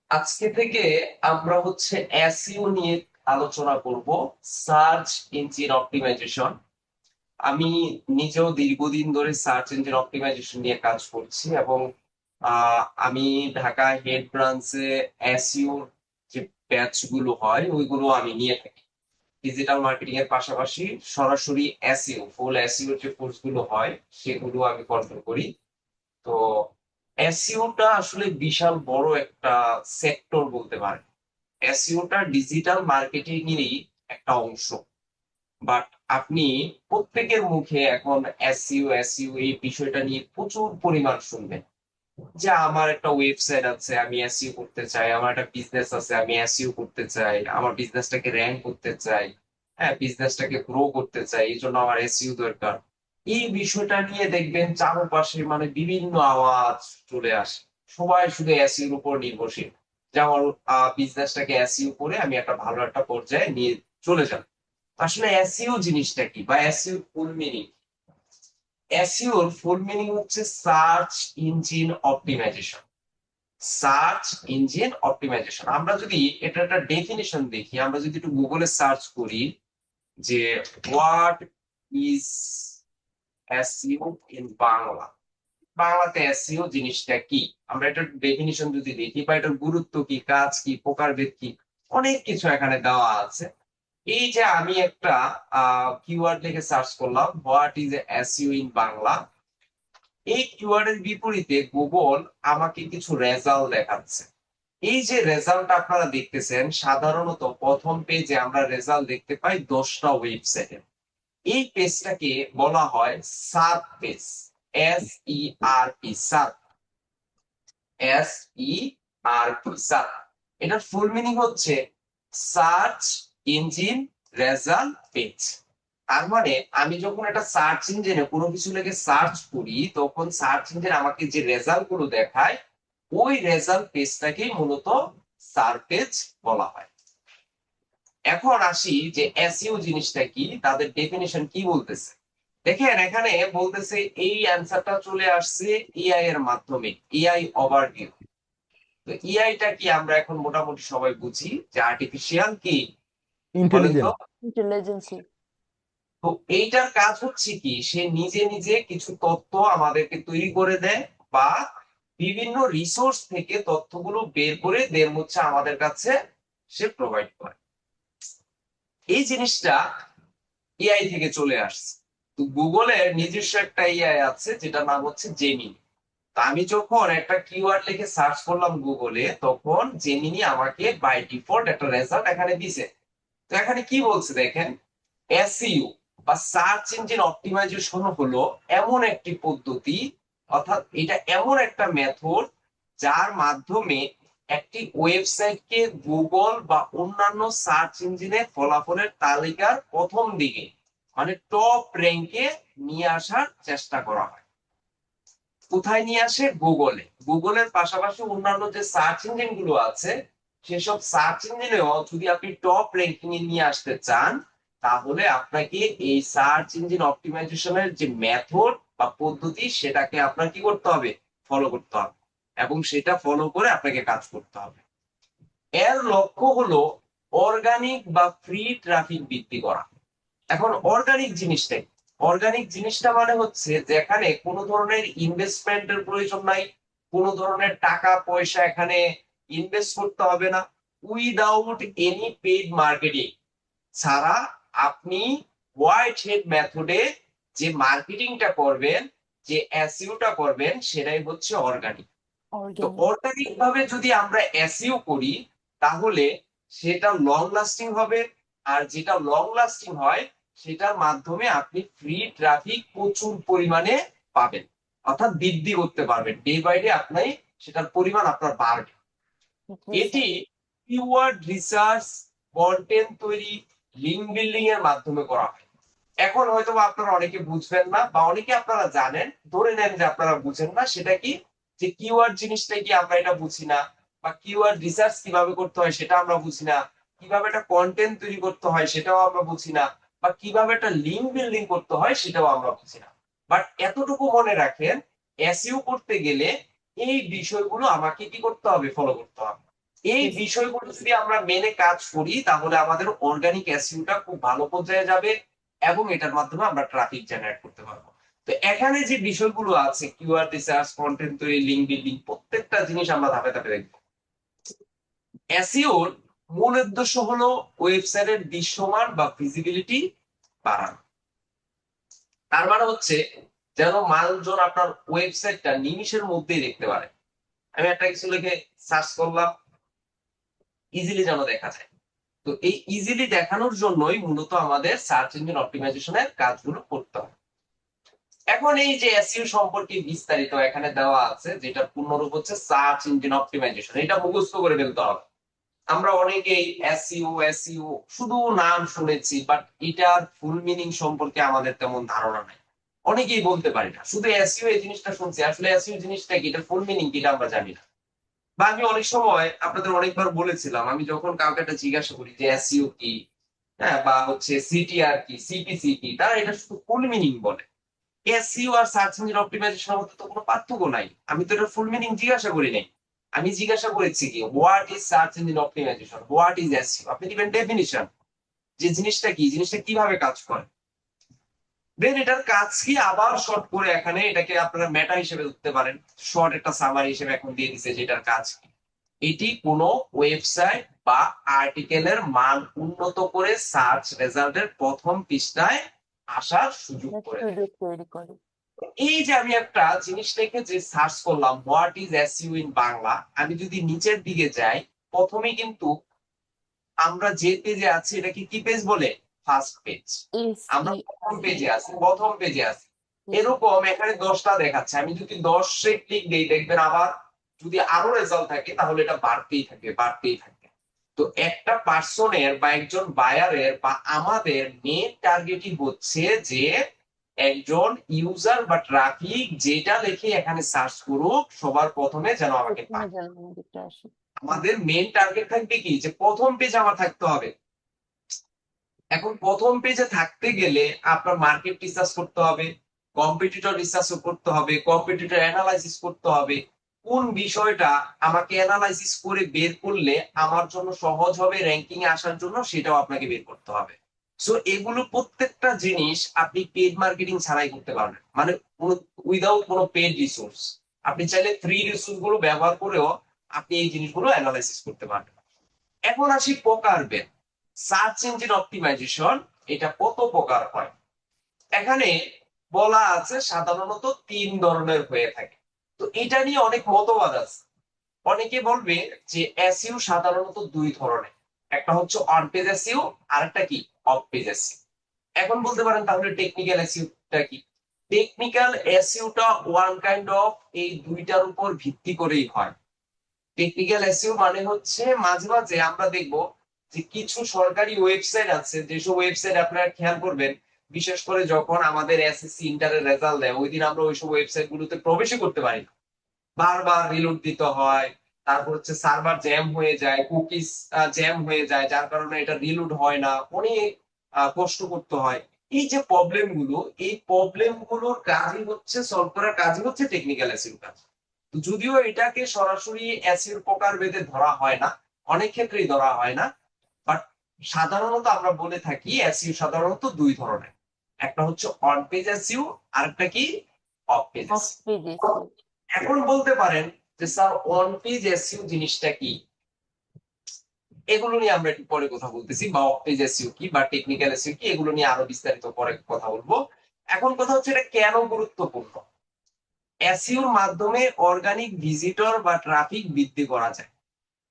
আজকে থেকে আমরা হচ্ছে এসইও নিয়ে আলোচনা করব। Search engine optimisation. আমি নিজেও দীর্ঘদিন ধরে সার্চ ইঞ্জিন অপটিমাইজেশন নিয়ে কাজ করছি এবং আমি ঢাকা হেড ব্রাঞ্চে এসইও যে ব্যাচ গুলো হয় ওইগুলো আমি নিয়ে থাকি। ডিজিটাল মার্কেটিং এর পাশাপাশি সরাসরি এসইও ফুল এসইও যে কোর্স গুলো হয় সেগুলো আমি কন্ট্রোল করি। তো এসইওটা আসলে বিশাল বড় একটা সেক্টর বলতে পারেন। এসইওটা ডিজিটাল মার্কেটিং এরই একটা অংশ। বাট আপনি প্রত্যেকের মুখে এখন এসইও এসইও এই বিষয়টা নিয়ে প্রচুর পরিমাণ শুনবেন যে আমার একটা ওয়েবসাইট আছে, আমি এসইও করতে চাই, আমার একটা বিজনেস আছে, আমি এসইও করতে চাই, আমার বিজনেসটাকে র্যাঙ্ক করতে চাই, হ্যাঁ বিজনেসটাকে গ্রো করতে চাই, এই জন্য আমার এসইও দরকার। এই বিষয়টা নিয়ে দেখবেন চারপাশে মানে বিভিন্ন আওয়াজ চলে আসে। সবাই শুধু এসইওর উপর নির্ভরশীল যে আমার বিজনেসটাকে এসইও করে আমি একটা ভালো একটা পর্যায়ে নিয়ে চলে যাব। আসলে এসইও জিনিসটা কি বা এসইও ফুল মিনিং? এসইওর ফুল মিনিং হচ্ছে search engine optimisation. Search engine optimisation আমরা যদি এটা একটা ডেফিনিশন দেখি, আমরা যদি একটু গুগলে সার্চ করি যে what is SEO in Bangla, বাংলাতে এসইও জিনিসটা কি, আমরা এটার ডেফিনিশন যদি দেখি বা এটার গুরুত্ব কি, কাজ কি, প্রকারভেদ কি, অনেক কিছু এখানে দেওয়া আছে। এই যে আমি একটা কিওয়ার্ড লিখে সার্চ করলাম what is SEO in Bangla, এই কিওয়ার্ডের বিপরীতে গুগল আমাকে কিছু রেজাল্ট দেখাচ্ছে। এই যে রেজাল্ট আপনারা দেখতেছেন, সাধারণত প্রথম পেজে আমরা রেজাল্ট দেখতে পাই 10টা ওয়েবসাইটে। এই পেজটাকে বলা হয় search page. SERP search, SERP search. এটার ফুল মিনিং হচ্ছে সার্চ ইঞ্জিন রেজাল্ট পেজ। তার মানে আমি যখন একটা সার্চ ইঞ্জিনে কোনো কিছু লেগে সার্চ করি তখন সার্চ ইঞ্জিন আমাকে যে রেজাল্ট গুলো দেখায় ওই রেজাল্ট পেজটাকেই মূলত সার্চ পেজ বলা হয়। এখন আসি যে এসইও জিনিসটা কি, তাদের ডেফিনিশন কি বলতেছে। দেখেন এখানে বলতেছে এই অ্যান্সারটা চলে আসছে এআই এর মাধ্যমে, এআই ওভারভিউ। তো এআইটা কি আমরা এখন মোটামুটি সবাই বুঝি যে আর্টিফিশিয়াল কি, বলেন তো। ইন্টেলিজেন্ট। ইন্টেলিজেন্সি। তো এইটার কাজ হচ্ছে কি, সে নিজে নিজে কিছু তথ্য আমাদেরকে তৈরি করে দেয় বা বিভিন্ন রিসোর্স থেকে তথ্যগুলো বের করে দেন হচ্ছে আমাদের কাছে সে প্রোভাইড করে। এই জিনিসটা এআই থেকে চলে আসছে। তো গুগলের নিজস্ব একটা এআই আছে যেটা নাম হচ্ছে জেমিনি। তা আমি যখন একটা কিওয়ার্ড লিখে সার্চ করলাম গুগলে তখন জেমিনি আমাকে বাই ডিফল্ট একটা রেজাল্ট এখানে দিছে। তো এখানে কি বলছে দেখেন, এসইও বা সার্চ ইঞ্জিন অপটিমাইজেশন হলো এমন একটি পদ্ধতি, অর্থাৎ এটা এমন একটা মেথড যার মাধ্যমে একটি ওয়েবসাইটকে গুগল বা অন্যান্য সার্চ ইঞ্জিনের ফলাফলের তালিকার প্রথম দিকে মানে টপ র্যাঙ্কে নিয়ে আসার চেষ্টা করা হয়। কোথায় নিয়ে আসে? গুগলে। গুগলের পাশাপাশি অন্যান্য যে সার্চ ইঞ্জিন গুলো আছে সেসব সার্চ ইঞ্জিনেও যদি আপনি টপ র্যাঙ্কিং এ নিয়ে আসতে চান তাহলে আপনাকে এই সার্চ ইঞ্জিন অপটিমাইজেশনের যে মেথড বা পদ্ধতি সেটাকে আপনার কি করতে হবে? ফলো করতে হবে এবং সেটা ফলো করে আপনাকে কাজ করতে হবে। এর লক্ষ্য হলো অর্গানিক বা ফ্রি ট্রাফিক বৃদ্ধি করা। এখন অর্গানিক জিনিসটাই, অর্গানিক জিনিসটা মানে হচ্ছে যেখানে কোনো ধরনের ইনভেস্টমেন্টের প্রয়োজন নাই, কোনো ধরনের টাকা পয়সা এখানে ইনভেস্ট করতে হবে না, উইদাউট এনি পেইড মার্কেটিং ছাড়া আপনি হোয়াইট হেড মেথডে যে মার্কেটিংটা করবেন, যে এসইওটা করবেন সেটাই হচ্ছে অর্গানিক। তো অর্গানিক। অর্গানিক ভাবে যদি আমরা এসইও করি তাহলে সেটা লং লাস্টিং হবে। আর যেটা লং লাস্টিং হয় সেটার মাধ্যমে আপনি ফ্রি ট্রাফিক প্রচুর পরিমাণে পাবেন, অর্থাৎ বৃদ্ধি করতে পারবেন ডে বাই ডে, আপনি সেটার পরিমাণ আপনার বাড়বে। জি এটি স্যার। কিওয়ার্ড রিসার্চ, কন্টেন্ট তৈরি, লিঙ্ক বিল্ডিং এর মাধ্যমে করা হয়। এখন হয়তো বা আপনারা অনেকে বুঝবেন না বা অনেকে আপনারা জানেন, ধরে নেন যে আপনারা বুঝেন না সেটা কি, যে কিওয়ার্ড জিনিসটা কি আমরা এটা বুঝি না, বা কিওয়ার্ড রিসার্চ কিভাবে করতে হয় সেটা আমরা বুঝি না, কিভাবে একটা কন্টেন্ট তৈরি করতে হয় সেটাও আমরা বুঝি না, বা কিভাবে একটা লিঙ্ক বিল্ডিং করতে হয় সেটাও আমরা বুঝি না। বাট এতটুকু মনে রাখেন, এসইও করতে গেলে এই বিষয়গুলো আমাকে কি করতে হবে? ফলো করতে হবে। এই বিষয়গুলো যদি আমরা মেনে কাজ করি তাহলে আমাদের অর্গানিক এসইওটা খুব ভালো পর্যায়ে যাবে এবং এটার মাধ্যমে আমরা ট্রাফিক জেনারেট করতে পারবো। তো এখানে যে বিষয়গুলো আছে কিওয়ার্ড রিসার্চ, কন্টেন্ট তৈরি, লিঙ্ক বিল্ডিং, প্রত্যেকটা জিনিস আমরা ধাপে ধাপে দেখবো। এসইওর মূল উদ্দেশ্য হলো ওয়েবসাইটের দৃশ্যমান বা ভিজিবিলিটি বাড়ানো। তার মানে হচ্ছে যেন মানুষজন আপনার ওয়েবসাইটটা নিমিষের মধ্যেই দেখতে পারে। আমি একটা কিছু লিখে সার্চ করলাম, ইজিলি যেন দেখা যায়। তো এই ইজিলি দেখানোর জন্যই মূলত আমাদের সার্চ ইঞ্জিন অপটিমাইজেশনের কাজগুলো করতে হবে। এখন এই যে এসইও সম্পর্কে বিস্তারিত এখানে দেওয়া আছে, যেটা পূর্ণরূপ হচ্ছে সার্চ ইঞ্জিন অপটিমাইজেশন, এটা মুখস্থ করে ফেলতে হবে। আমরা অনেকেই এসইও এসইও শুধু নাম শুনেছি, বাট এটার ফুল মিনিং সম্পর্কে আমাদের তেমন ধারণা নাই। অনেকেই বলতে পারি না, শুধু এসইও এই জিনিসটা শুনছি, আসলে এসইও জিনিসটা কি, এটা ফুল মিনিং কি এটা আমরা জানি না। বা আমি অনেক সময় আপনাদের অনেকবার বলেছিলাম, আমি যখন কাউকে একটা জিজ্ঞাসা করি যে এসইও কি, হ্যাঁ, বা হচ্ছে সিটিআর কি, সিপিসি কি, তারা এটা শুধু ফুল মিনিং বলে। এসইও আর সার্চ ইঞ্জিন অপটিমাইজেশনের মধ্যে তো কোনো পার্থক্য নাই। আমি তো এটা ফুল মিনিং জিজ্ঞাসা করি নাই। আমি জিজ্ঞাসা করেছি কি, what is search engine optimisation, what is SEO, আপনি দিবেন ডেফিনিশন, যে জিনিসটা কি, জিনিসটা কিভাবে কাজ করে। দেন এটার কাজ কি আবার শর্ট করে এখানে এটাকে আপনারা মেটা হিসেবে ধরতে পারেন। শর্ট একটা সামারি হিসেবে এখন দিয়ে দিছে যে এটার কাজ কি। এটি কোনো ওয়েবসাইট বা আর্টিকেলের মান উন্নত করে সার্চ রেজাল্টের প্রথম পৃষ্ঠায় আসার সুযোগ করে দেয়। সুযোগ তৈরি করে। এই যে আমি একটা জিনিস লিখে যে সার্চ করলাম what is SEO in Bangla, আমি যদি নিচের দিকে যাই, প্রথমে কিন্তু আমরা যে পেজে আছি এটাকে কি পেজ বলে, ফার্স্ট পেজ। এস আমরা ই প্রথম পেজে আছি, প্রথম পেজে আছি। এরকম এখানে 10টা দেখাচ্ছে, আমি যদি 10-এ ক্লিক দিই দেখবেন আবার যদি আরো রেজাল্ট থাকে তাহলে এটা বাড়তেই থাকবে, বাড়তেই থাকবে। তো একটা পার্সনের বা একজন বায়ারের বা আমাদের মেন টার্গেটই হচ্ছে যে একজন ইউজার বা ট্রাফিক যেটা লিখে এখানে সার্চ করুক সবার প্রথমে যেন আমাকে প্রথমে পায়। যেন আমাদেরটা আসে। আমাদের মেন টার্গেট থাকবে কি, যে প্রথম পেজ আমার থাকতে হবে। এখন প্রথম পেজে থাকতে গেলে আপনার মার্কেট রিসার্চ করতে হবে, কম্পিটিটর রিসার্চ করতে হবে, কম্পিটিটর অ্যানালাইসিস করতে হবে। কোন বিষয়টা আমাকে অ্যানালাইসিস করে বের করলে আমার জন্য সহজ হবে র্যাঙ্কিং এ আসার জন্য, সেটাও আপনাকে বের করতে হবে। সো এগুলো প্রত্যেকটা জিনিস আপনি পেড মার্কেটিং ছাড়াই করতে পারবেন, মানে উইদাউট কোনো পেড রিসোর্স। আপনি চাইলে ফ্রি রিসোর্স গুলো ব্যবহার করেও আপনি এই জিনিসগুলো অ্যানালাইসিস করতে পারবেন। এখন আসি প্রকারভেদ। সার্চ ইঞ্জিন অপটিমাইজেশন এটা কত প্রকার হয়, এখানে বলা আছে সাধারণত 3 ধরনের হয়ে থাকে। তো এটা নিয়ে অনেক মতবাদ আছে। অনেকে বলবে যে এসইও সাধারণত 2 ধরনের, একটা হচ্ছে অন পেজ এসইও, আর একটা কি, অফ পেজ এসইও। এখন বলতে পারেন তাহলে টেকনিক্যাল এসইওটা কি। টেকনিক্যাল এসইওটা ওয়ান কাইন্ড অফ এই দুইটার উপর ভিত্তি করেই হয়। টেকনিক্যাল এসইও মানে হচ্ছে মাঝে মাঝে আমরা দেখব যে কিছু সরকারি ওয়েবসাইট আছে, যেসব ওয়েবসাইট আপনারা খেয়াল করবেন, বিশেষ করে যখন আমাদের এসএসসি ইন্টারের রেজাল্ট দেয় ওই দিন আমরা ওইসব ওয়েবসাইট গুলোতে প্রবেশই করতে পারি না, বারবার রিলোড দিতে হয়। তারপর হচ্ছে সার্ভার জ্যাম হয়ে যায়, কুকিজ জ্যাম হয়ে যায়, যার কারণে এটা রিলোড হয় না, অনেক কষ্ট করতে হয়। এই যে প্রবলেম গুলো, এই প্রবলেম গুলোর কাজই হচ্ছে, সলভ করার কাজই হচ্ছে টেকনিক্যাল এসইও কাজ। তো যদিও এটাকে সরাসরি এসইওর প্রকার ভেদে ধরা হয় না, অনেক ক্ষেত্রেই ধরা হয় না, বাট সাধারণত আমরা বলে থাকি এসইও সাধারণত 2 ধরনের। একটা হচ্ছে অন পেজ এসইও, আর একটা কি, of page of SEO. Page. এখন বলতে পারেন যে স্যার অন পেজ এসইও জিনিসটা কি, এগুলো নিয়ে আমরা একটু পরে কথা বলতেছি, বা অফ পেজ এসইও কি বা টেকনিক্যাল এসইও কি, এগুলো নিয়ে আরো বিস্তারিত পরে কথা বলবো। এখন কথা হচ্ছে এটা কেন গুরুত্বপূর্ণ। এসইওর মাধ্যমে অর্গানিক ভিজিটর বা ট্রাফিক বৃদ্ধি করা যায়।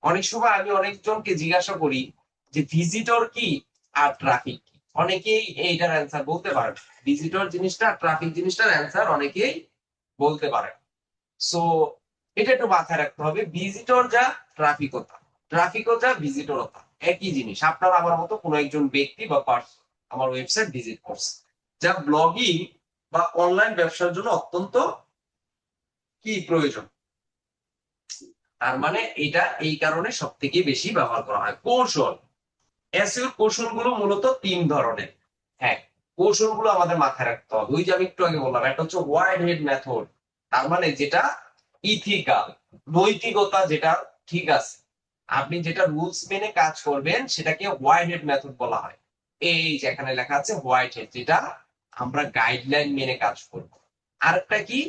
অনেক সময় আমি অনেকজনকে জিজ্ঞাসা করি যে ভিজিটর কি আর ট্রাফিক কি, অনেকেই এইটার অ্যান্সার বলতে পারে। ভিজিটর জিনিসটা ট্রাফিক জিনিসটার অ্যান্সার অনেকেই বলতে পারে। সো এটা একটু মাথায় রাখতে হবে, ভিজিটর যা ট্রাফিকও তা, ট্রাফিকও যা ভিজিটরও তা, একই জিনিস। আপনার আমার মতো কোনো একজন ব্যক্তি বা পার্সন আমার ওয়েবসাইট ভিজিট করছে, যা ব্লগিং বা অনলাইন ব্যবসার জন্য অত্যন্ত কি প্রয়োজন। তার মানে এটা এই কারণে সব থেকে বেশি ব্যবহার করা হয়। কৌশল, এসইওর কৌশলগুলো মূলত 3 ধরনের। হ্যাঁ, কৌশলগুলো আমাদের মাথায় রাখতে হবে। ওই যে আমি একটু আগে বললাম, একটা হচ্ছে ওয়াইড হেড মেথড, তার মানে যেটা ইথিক্যাল, নৈতিকতা যেটা ঠিক আছে। আপনি যেটা রুলস মেনে কাজ করবেন সেটাকে হোয়াইট হেড মেথড বলা হয়। এই যে এখানে লেখা আছে হোয়াইট হেড, যেটা আমরা গাইডলাইন মেনে কাজ করব। আরেকটা কি,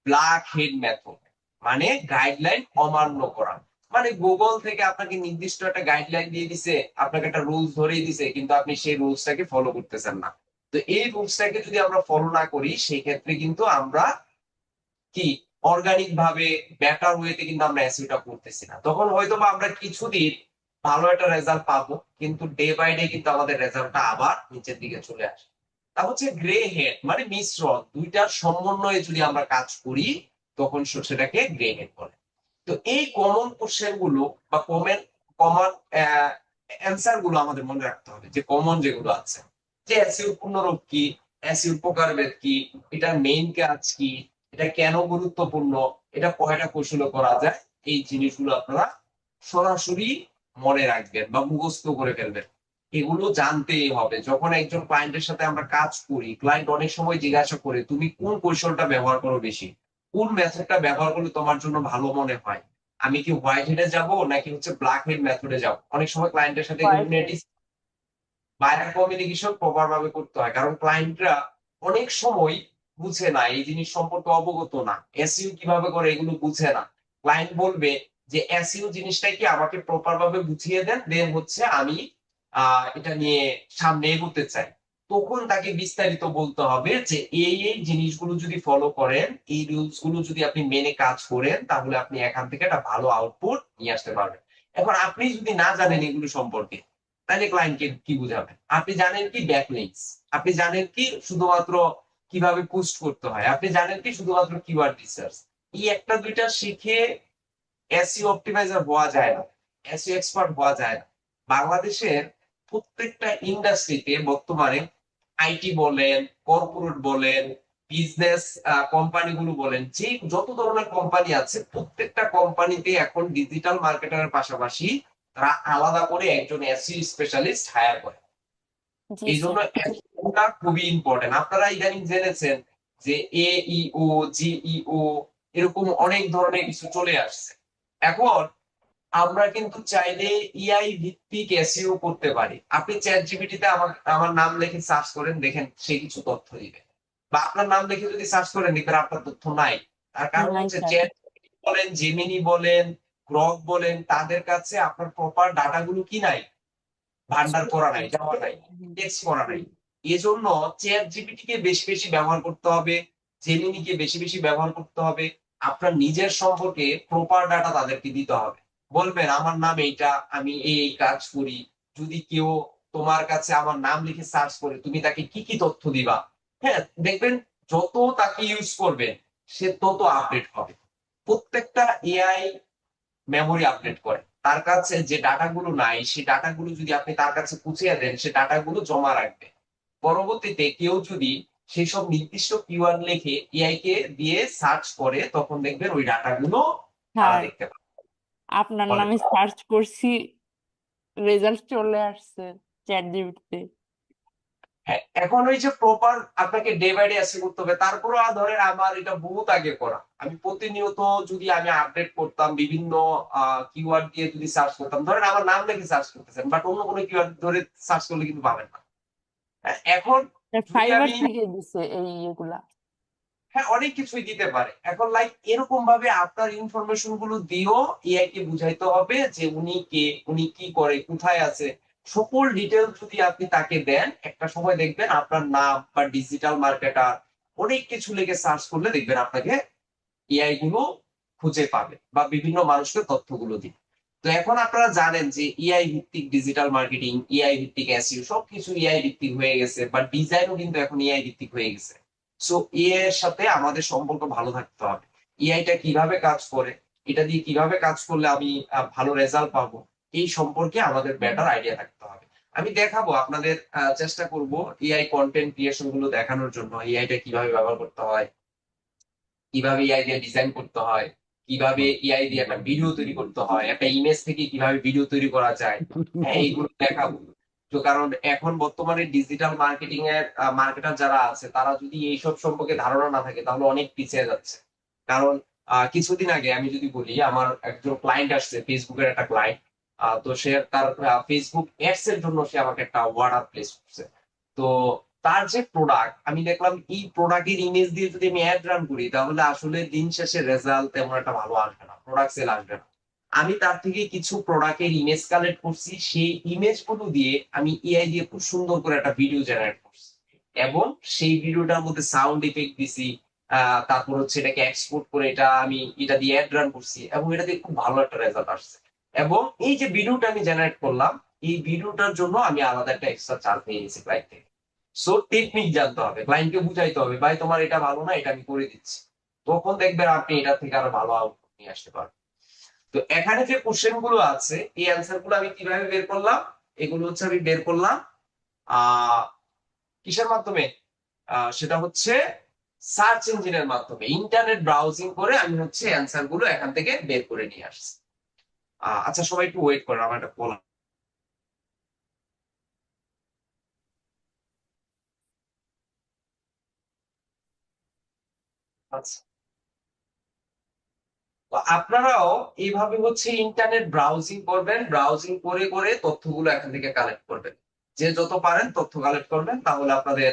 ব্ল্যাক হেড মেথড, মানে গাইডলাইন অমান্য করা। মানে গুগল থেকে আপনাকে নির্দিষ্ট একটা গাইডলাইন দিয়ে দিছে, আপনাকে একটা রুলস ধরেই দিছে, কিন্তু আপনি সেই রুলসটাকে ফলো করতেছেন না। তো এই রুলসটাকে যদি আমরা ফলো না করি সেই ক্ষেত্রে কিন্তু আমরা কি অর্গানিক ভাবে বেটার ওয়েতে কিন্তু আমরা অ্যাসিউটা করতেছি না। তখন হয়তো বা আমরা কিছুদিন ভালো একটা রেজাল্ট পাবো, কিন্তু ডে বাই ডে কিন্তু আমাদের রেজাল্টটা আবার নিচের দিকে চলে আসে। তা হচ্ছে গ্রে হেড, মানে মিশ্রণ, দুইটার সমন্বয়ে যদি আমরা কাজ করি তখন সেটাকে গ্রে হেড বলে। তো এই কমন কোশ্চেন গুলো বা কমন অ্যান্সার গুলো আমাদের মনে রাখতে হবে, যে কমন যেগুলো আছে, যে এসইও পূর্ণরূপ কি, এসইও প্রকারভেদ কি, এটার মেইন কাজ কি, এটা কেন গুরুত্বপূর্ণ, এটা কয়টা কৌশলে করা যায়, এই জিনিসগুলো আপনারা সরাসরি মনে রাখবেন বা মুখস্থ করে ফেলবেন। এগুলো জানতেই হবে। যখন একজন ক্লায়েন্টের সাথে আমরা কাজ করি, ক্লায়েন্ট অনেক সময় জিজ্ঞাসা করে তুমি কোন কৌশলটা ব্যবহার করো বেশি, কোন মেথডটা ব্যবহার করলে তোমার জন্য ভালো মনে হয়, আমি কি হোয়াইট হেডে যাব নাকি হচ্ছে ব্ল্যাক হেড মেথডে যাব। অনেক সময় ক্লায়েন্টের সাথে হোয়াইট হেড। কমিউনিটি বাইরের কমিউনিকেশন প্রপার ভাবে করতে হয়, কারণ ক্লায়েন্টরা অনেক সময় বুঝে না, এই জিনিস সম্পর্কে অবগত না, এসইও কিভাবে করে এগুলো বুঝে না। ক্লায়েন্ট বলবে যে এসইও জিনিসটা কি আমাকে প্রপার ভাবে বুঝিয়ে দেন, দেন হচ্ছে আমি এটা নিয়ে সামনে এগোতে চাই। তখন তাকে বিস্তারিত বলতে হবে যে এই জিনিসগুলো যদি ফলো করেন, এই রুলস গুলো যদি আপনি মেনে কাজ করেন, তাহলে আপনি এখান থেকে একটা ভালো আউটপুট নিয়ে আসতে পারবেন। এখন আপনি যদি না জানেন এগুলো সম্পর্কে, তাহলে ক্লায়েন্টকে কি বুঝাবেন? আপনি জানেন কি ব্যাকলিংকস, আপনি জানেন কি শুধুমাত্র কিভাবে পোস্ট করতে হয়, আপনি জানেন কি শুধুমাত্র কিওয়ার্ড রিসার্চ, এই একটা দুইটা শিখে এসইও অপটিমাইজার হওয়া যায় না, এসইও এক্সপার্ট হওয়া যায় না। বাংলাদেশের প্রত্যেকটা ইন্ডাস্ট্রিতে বর্তমানে, আইটি বলেন, কর্পোরেট বলেন, বিজনেস কোম্পানিগুলো বলেন, যে যত ধরনের কোম্পানি আছে প্রত্যেকটা কোম্পানিতে এখন ডিজিটাল মার্কেটারের পাশাপাশি তারা আলাদা করে একজন এসইও স্পেশালিস্ট হায়ার করে। জি এই জন্য স্যার। SEO-টা খুবই ইম্পর্টেন্ট। আপনারা ইদানিং জেনেছেন যে AEO, GEO, এরকম অনেক ধরনের কিছু চলে আসছে। এখন আমরা কিন্তু চাইলে ইআই ভিত্তিক এসইও করতে পারি। আপনি চ্যাট জিপিটিতে আমার আমার নাম লিখে সার্চ করেন, দেখেন সে কিছু তথ্য দিবে। বা আপনার নাম লিখে যদি সার্চ করেন দেখবেন আপনার তথ্য নাই। তার কারণ নাই হচ্ছে স্যার। চ্যাট বলেন, জেমিনি বলেন, গ্রক বলেন, তাদের কাছে আপনার প্রপার ডাটাগুলো কি নাই, ভান্ডার করা নাই, যাওয়া নাই, টেক্সট করা নাই। এজন্য চ্যাট জিপিটি কে বেশি বেশি ব্যবহার করতে হবে, জেমিনি কে বেশি বেশি ব্যবহার করতে হবে। আপনার নিজের সম্পর্কে প্রপার ডাটা তাদেরকে দিতে হবে। বলবেন আমার নাম এইটা, আমি এই কাজ করি। যদি কেউ তোমার কাছে আমার নাম লিখে সার্চ করে, তুমি তাকে কি কি তথ্য দিবা। হ্যাঁ, দেখবেন যত তাকে ইউজ করবেন সে তত আপডেট হবে। প্রত্যেকটা এআই মেমোরি আপডেট করে, তার কাছে যে ডাটাগুলো নাই সেই ডাটাগুলো যদি আপনি তার কাছে পৌঁছে দেন, সে ডাটাগুলো জমা রাখবে। পরবর্তীতে কেউ যদি সেই সব নির্দিষ্ট কিওয়ার্ড লিখে এআই কে দিয়ে সার্চ করে, তখন দেখবেন ওই ডাটাগুলো তারা স্যার, দেখতে পাবে। আপনার বলেন। নামে সার্চ করছি, রেজাল্ট চলে আসছে চ্যাট জিপিটিতে। হ্যাঁ, এখন ওই যে প্রপার আপনাকে ডে বাই ডে অ্যাসে করতে হবে। তারপরে ধরেন আমার এটা বহুত আগে করা, আমি প্রতিনিয়ত যদি আমি আপডেট করতাম, বিভিন্ন কিওয়ার্ড দিয়ে যদি সার্চ করতাম, ধরেন আমার নাম লিখে সার্চ করতেছেন বাট অন্য কোনো কিওয়ার্ড ধরে সার্চ করলে কিন্তু পাবেন না। হ্যাঁ, এখন যদি ফাইবার আমি, থেকে দিছে এই এগুলা। হ্যাঁ অনেক কিছুই দিতে পারে। এখন লাইক এরকম ভাবে আপনার ইনফরমেশন গুলো দিও, এআই কে বুঝাইতে হবে যে উনি কে, উনি কি করে, কোথায় আছে, সকল ডিটেলস যদি আপনি তাকে দেন, একটা সময় দেখবেন আপনার নাম বা ডিজিটাল মার্কেটার অনেক কিছু লিখে সার্চ করলে দেখবেন আপনাকে এআই গুলো খুঁজে পাবে বা বিভিন্ন মানুষকে তথ্যগুলো দিবে। তো এখন আপনারা জানেন যে এআই ভিত্তিক ডিজিটাল মার্কেটিং, এআই ভিত্তিক এসইও সবকিছু এআই ভিত্তিক হয়ে গেছে, বা ডিজাইনও কিন্তু এখন এআই ভিত্তিক হয়ে গেছে। সো এআই এর সাথে আমাদের সম্পর্ক ভালো থাকতে হবে। এআইটা কিভাবে কাজ করে, এটা দিয়ে কিভাবে কাজ করলে আমি ভালো রেজাল্ট পাবো, এই সম্পর্কে আমাদের বেটার আইডিয়া থাকতে হবে। আমি দেখাবো আপনাদের, চেষ্টা করব এআই কন্টেন্ট ক্রিয়েশন গুলো দেখানোর জন্য, এআইটা কিভাবে ব্যবহার করতে হয়, কিভাবে এআই দিয়ে ডিজাইন করতে হয়, কিভাবে এআই দিয়ে একটা ভিডিও তৈরি করতে হয়, একটা ইমেজ থেকে কিভাবে ভিডিও তৈরি করা যায়। হ্যাঁ, এইগুলো দেখাবো। তো কারণ এখন বর্তমানে ডিজিটাল মার্কেটিং এর মার্কেটার যারা আছে, তারা যদি এইসব সম্পর্কে ধারণা না থাকে তাহলে অনেক পিছিয়ে যাচ্ছে। কারণ কিছুদিন আগে আমি যদি বলি, আমার একজন ক্লায়েন্ট আসছে, ফেসবুকের একটা ক্লায়েন্ট। তো সে তার ফেসবুক অ্যাডস এর জন্য সে আমাকে একটা অর্ডার প্লেস করছে। তো তার যে প্রোডাক্ট, আমি দেখলাম এই প্রোডাক্টের ইমেজ দিয়ে যদি আমি অ্যাড রান করি তাহলে আসলে দিন শেষে রেজাল্ট তেমন একটা ভালো আসবে না, প্রোডাক্ট সেল আসবে না। আমি তার থেকে কিছু প্রোডাক্টের ইমেজ কালেক্ট করছি, সেই ইমেজ গুলো দিয়ে আমি এআই দিয়ে খুব সুন্দর করে একটা ভিডিও জেনারেট করছি, এবং সেই ভিডিওটার মধ্যে সাউন্ড ইফেক্ট দিছি। তারপর হচ্ছে এটাকে এক্সপোর্ট করে এটা দিয়ে অ্যাড রান করছি, এবং এটা দিয়ে খুব ভালো একটা রেজাল্ট আসছে। এবং এই যে ভিডিওটা আমি জেনারেট করলাম, এই ভিডিওটার জন্য আমি আলাদা একটা এক্সট্রা চার্জ নিয়ে নিয়েছি ক্লায়েন্ট থেকে। সো টেকনিক জানতে হবে, ক্লায়েন্টকে বুঝাইতে হবে, ভাই তোমার এটা ভালো না, এটা আমি করে দিচ্ছি। তখন দেখবেন আপনি এটা থেকে আরো ভালো আউটপুট নিয়ে আসতে পারবেন। তো এখানে যে কোশ্চেন গুলো আছে, এই অ্যান্সার গুলো আমি কিভাবে বের করলাম? এগুলো হচ্ছে আমি বের করলাম আহ কিসের মাধ্যমে? সেটা হচ্ছে সার্চ ইঞ্জিনের মাধ্যমে, ইন্টারনেট ব্রাউজিং করে আমি হচ্ছে অ্যান্সার গুলো এখান থেকে বের করে নিয়ে আসছি। আচ্ছা, সবাই একটু ওয়েট করেন, আমার একটা কল। আচ্ছা, তো আপনারাও এইভাবে হচ্ছে ইন্টারনেট ব্রাউজিং করবেন, ব্রাউজিং করে করে তথ্যগুলো এখান থেকে কালেক্ট করবেন। যে যত পারেন তথ্য কালেক্ট করবেন, তাহলে আপনাদের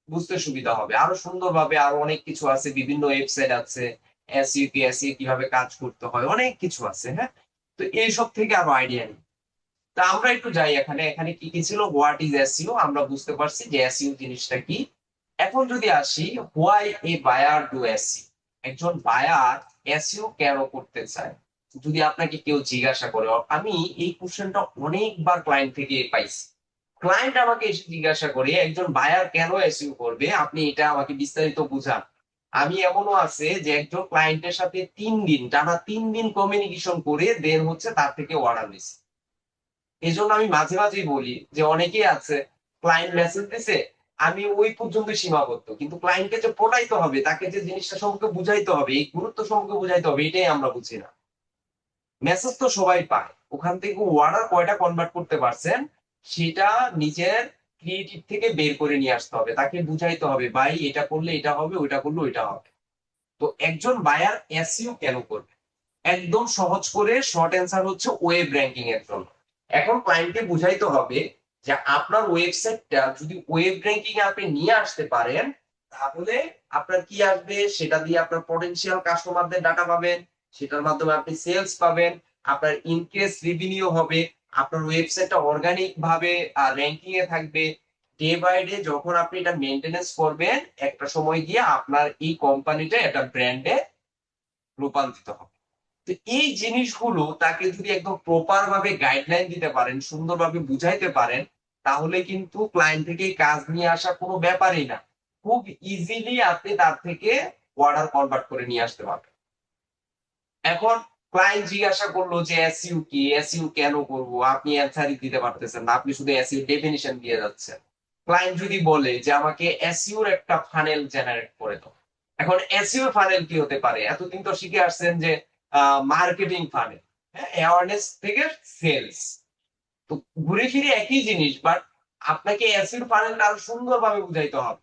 বুঝতে সুবিধা হবে আরো সুন্দরভাবে। আরো অনেক কিছু আছে, বিভিন্ন ওয়েবসাইট আছে, এসইও কিভাবে কাজ করতে হয়, অনেক কিছু আছে। হ্যাঁ, তো এইসব থেকে আরো আইডিয়া নিই। তা আমরা একটু যাই, এখানে এখানে কি কি ছিল, হোয়াট ইজ এসইও, আমরা বুঝতে পারছি যে এসইও জিনিসটা কি। এখন যদি আসি, why a buyer do SEO, একজন বায়ার এসইও কেন করতে চায়, যদি আপনাকে কেউ জিজ্ঞাসা করে। আমি এই কোশ্চেনটা অনেকবার ক্লায়েন্ট থেকে পাইছি। ক্লায়েন্ট আমাকে এসে জিজ্ঞাসা করে একজন বায়ার কেন এসইও করবে, আপনি এটা আমাকে বিস্তারিত বুঝান। আমি এমনও আছে যে একজন ক্লায়েন্টের সাথে 3 দিন টানা 3 দিন কমিউনিকেশন করে দেন হচ্ছে তার থেকে অর্ডার নিছি। এই জন্য আমি মাঝে মাঝেই বলি যে অনেকেই আছে, ক্লায়েন্ট মেসেজ দিছে, আমি ওই পর্যন্ত সীমাবদ্ধ, কিন্তু ক্লায়েন্টকে যে পটাইতে হবে, তাকে যে জিনিসটা সম্পর্কে বুঝাইতে হবে, এই গুরুত্ব সম্পর্কে বুঝাইতে হবে, এটাই আমরা বুঝি না। মেসেজ তো সবাই পায়, ওখান থেকে অর্ডার কয়টা কনভার্ট করতে পারছেন সেটা নিজের ক্রিয়েটিভ থেকে বের করে নিয়ে আসতে হবে, তাকে বুঝাইতে হবে, ভাই এটা করলে এটা হবে, ওইটা করলে ওইটা হবে। তো একজন বায়ার এসইও কেন করবে? একদম সহজ করে শর্ট অ্যান্সার হচ্ছে ওয়েব র্যাঙ্কিং এর জন্য। এখন ক্লায়েন্টকে বুঝাইতে হবে যে আপনার ওয়েবসাইটটা যদি ওয়েব র্যাঙ্কিং এ আপনি নিয়ে আসতে পারেন, তাহলে আপনার কি আসবে, সেটা দিয়ে আপনার পটেনশিয়াল কাস্টমারদের ডাটা পাবেন, সেটার মাধ্যমে আপনি সেলস পাবেন, আপনার ইনক্রিজ রেভিনিউ হবে, আপনার ওয়েবসাইটটা অর্গানিক ভাবে র্যাঙ্কিং এ থাকবে। ডে বাই ডে যখন আপনি এটা মেনটেনেন্স করবেন, একটা সময় গিয়ে আপনার এই কোম্পানিটা একটা ব্র্যান্ডে রূপান্তরিত হবে। তো এই জিনিসগুলো তাকে যদি একদম প্রপার ভাবে গাইডলাইন দিতে পারেন, সুন্দরভাবে বুঝাইতে পারেন, তাহলে কিন্তু ক্লায়েন্ট থেকে কাজ নিয়ে আসা কোনো ব্যাপারই না। খুব ইজিলি আপনি তার থেকে অর্ডার কনভার্ট করে নিয়ে আসতে পারবেন। এখন ক্লায়েন্ট জিজ্ঞাসা করলো যে এসইউ কি, এসইউ কেন করব, আপনি অ্যান্সারই দিতে পারতেছেন না, আপনি শুধু এসইউ ডেফিনিশন দিয়ে যাচ্ছেন। ক্লায়েন্ট যদি বলে যে আমাকে এসইউর একটা ফানেল জেনারেট করে দাও, এখন এসইউর ফানেল কি হতে পারে? এতদিন তো শিখে আসছেন যে মার্কেটিং ফানেল, হ্যাঁ, অ্যাওয়ারনেস থেকে সেলস, তো ঘুরে ফিরে একই জিনিস, বাট আপনাকে এসইউর ফানেলটা আরো সুন্দরভাবে বুঝাইতে হবে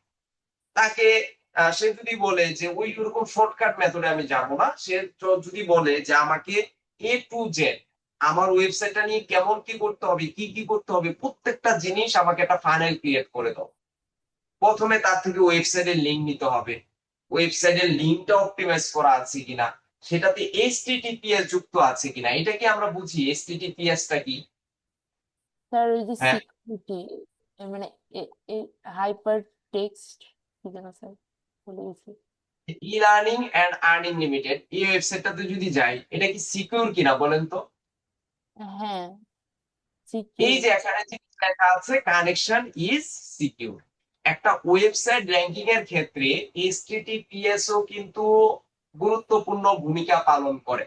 তাকে। সে যদি বলে যে ওই রকম শর্টকাট মেথডে আমি যাব না, সে তো যদি বলে যে আমাকে A to Z আমার ওয়েবসাইটটা নিয়ে কেমন কি করতে হবে, কি কি করতে হবে, প্রত্যেকটা জিনিস আমাকে একটা ফানেল ক্রিয়েট করে দাও। প্রথমে তার থেকে ওয়েবসাইটের লিঙ্ক নিতে হবে, ওয়েবসাইটের লিঙ্কটা অপটিমাইজ করা আছে কিনা, সেটাতে এইচটিটিপিএস যুক্ত আছে কিনা, এটা কি আমরা বুঝি এইচটিটিপিএস টা কি? স্যার ওই যে হ্যাঁ, সিকিউরিটি, মানে হাইপার টেক্সট কি যেন স্যার বলে গেছি। E learning and earning limited, এই ওয়েবসাইটটাতে যদি যাই, এটা কি সিকিউর কিনা বলেন তো? হ্যাঁ, এই সিকিউর। যে এখানে যে লেখা আছে কানেকশন ইজ সিকিউর, একটা ওয়েবসাইট র্যাঙ্কিং এর ক্ষেত্রে এইচটিটিপিএস ও কিন্তু গুরুত্বপূর্ণ ভূমিকা পালন করে।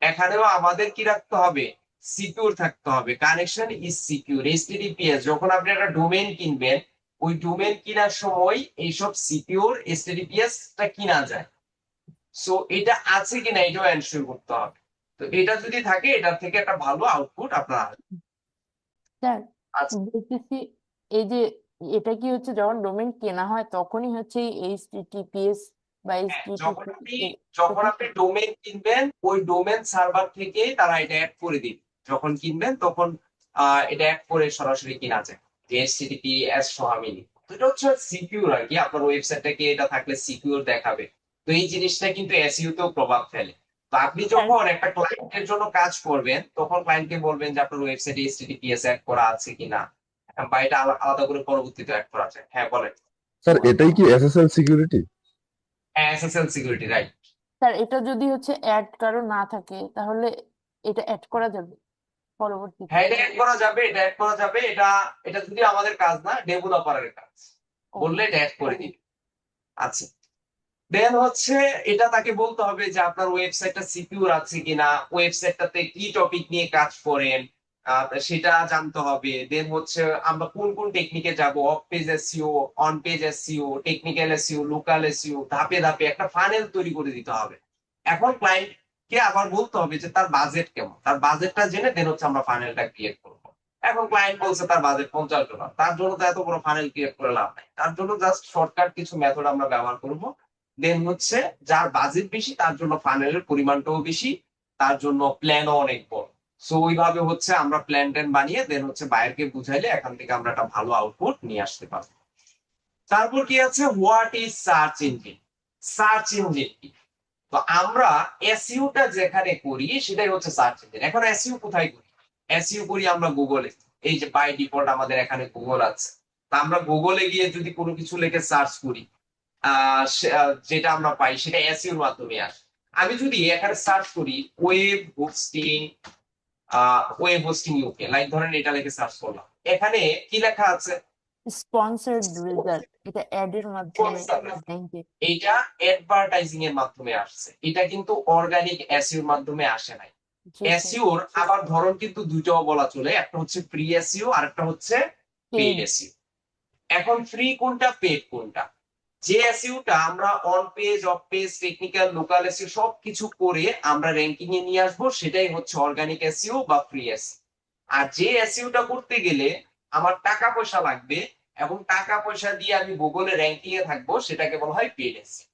এখানেও আমাদের কি রাখতে হবে? সিকিউর থাকতে হবে, কানেকশন ইজ সিকিউর। এইচটিটিপিএস যখন আপনি একটা ডোমেইন কিনবেন, ওই ডোমেইন কেনার সময় এইসব সিকিউর এইচটিটিপিএস টা কিনা যায়। সো এটা আছে কিনা এটাও এনশিওর করতে হবে। তো এটা যদি থাকে, এটার থেকে একটা ভালো আউটপুট আপনার আসবে। স্যার আচ্ছা, বলতেছি, এই যে এটা কি হচ্ছে যখন ডোমেইন কেনা হয় তখনই হচ্ছে এই এইচটিটিপিএস বা হ্যাঁ, এইচটিটিপি? যখন আপনি ডোমেইন কিনবেন, ওই ডোমেইন সার্ভার থেকেই তারা এটা অ্যাড করে দিবে। যখন কিনবেন তখন এটা অ্যাড করে সরাসরি কিনা যায়, যে HTTPS সহ মিলি। তো এটা হচ্ছে সিকিউর আর কি, আপনার ওয়েবসাইটটাকে এটা থাকলে সিকিউর দেখাবে। তো এই জিনিসটা কিন্তু এসইও তেও প্রভাব ফেলে। তো আপনি স্যার যখন একটা ক্লায়েন্টের জন্য কাজ করবেন তখন ক্লায়েন্টকে বলবেন যে আপনার ওয়েবসাইটে HTTPS অ্যাড করা আছে কিনা, বা এটা আলাদা করে পরবর্তীতে অ্যাড করা যায়। হ্যাঁ বলেন। স্যার এটাই কি SSL security? SSL security, right. Sir এটা যদি হচ্ছে অ্যাড কারো না থাকে তাহলে এটা অ্যাড করা যাবে পরবর্তীতে? হ্যাঁ, এটা অ্যাড করা যাবে, এটা অ্যাড করা যাবে। এটা এটা যদি আমাদের কাজ না, ডেভেলপারের কাজ, ও বললে এটা অ্যাড করে দিবে। আচ্ছা, দেন হচ্ছে এটা তাকে বলতে হবে যে আপনার ওয়েবসাইটটা সিকিউর আছে কিনা, ওয়েবসাইটটাতে কি টপিক নিয়ে কাজ করেন সেটা জানতে হবে। দেন হচ্ছে আমরা কোন কোন টেকনিকে যাব, of page SEO, on page SEO, technical SEO, local SEO, ধাপে ধাপে একটা ফানেল তৈরি করে দিতে হবে। এখন ক্লায়েন্ট কে আবার বলতে হবে যে তার বাজেট কেমন, তার বাজেটটা জেনে দেন হচ্ছে আমরা ফানেলটা ক্রিয়েট করবো। এখন ক্লায়েন্ট বলছে তার বাজেট $50, তার জন্য তো এত বড় ফানেল ক্রিয়েট করে লাভ নাই, তার জন্য জাস্ট শর্টকাট কিছু মেথড আমরা ব্যবহার করব। দেন হচ্ছে যার বাজেট বেশি তার জন্য ফানেলের পরিমাণটাও বেশি, তার জন্য প্ল্যানও অনেক বড়। সো ওইভাবে হচ্ছে আমরা প্ল্যান ট্যান বানিয়ে দেন হচ্ছে বায়ারকে বুঝাইলে এখান থেকে আমরা একটা ভালো আউটপুট নিয়ে আসতে পারবো। তারপর কি আছে, what is search engine. Search engine কি? তো আমরা এসইউটা যেখানে করি সেটাই হচ্ছে সার্চ ইঞ্জিন। এখন এসইউ কোথায় করি? এসইউ করি আমরা গুগলে। এই যে বাই ডিফল্ট আমাদের এখানে গুগল আছে। তা আমরা গুগলে গিয়ে যদি কোনো কিছু লিখে সার্চ করি, যেটা আমরা পাই সেটা এসইওর মাধ্যমে আসে। আমি যদি এখানে সার্চ করি ওয়েব হোস্টিং ইউকে, লাইক ধরেন এটা লিখে সার্চ করলাম, এখানে কি লেখা আছে? স্পন্সর্ড রেজাল্ট, এটা অ্যাড এর মাধ্যমে ব্যাংকে। এইটা অ্যাডভার্টাইজিং এর মাধ্যমে আসছে, এটা কিন্তু অর্গানিক এসইওর মাধ্যমে আসে নাই। জি স্যার। এসইওর আবার ধরন কিন্তু দুইটাও বলা চলে, একটা হচ্ছে ফ্রি এসইও আর একটা হচ্ছে পেইড পেইড। এসইও। এখন ফ্রি কোনটা, পেইড কোনটা? যে এসইওটা আমরা on page, of page, technical, local SEO সবকিছু করে আমরা র্যাঙ্কিং এ নিয়ে আসবো, সেটাই হচ্ছে অর্গানিক এসইও বা ফ্রি এসইও। আর যে এসইওটা করতে গেলে আমার টাকা পয়সা লাগবে এবং টাকা পয়সা দিয়ে আমি গুগলে র্যাঙ্কিং এ থাকবো, সেটাকে বলা হয় পেইড এসইও।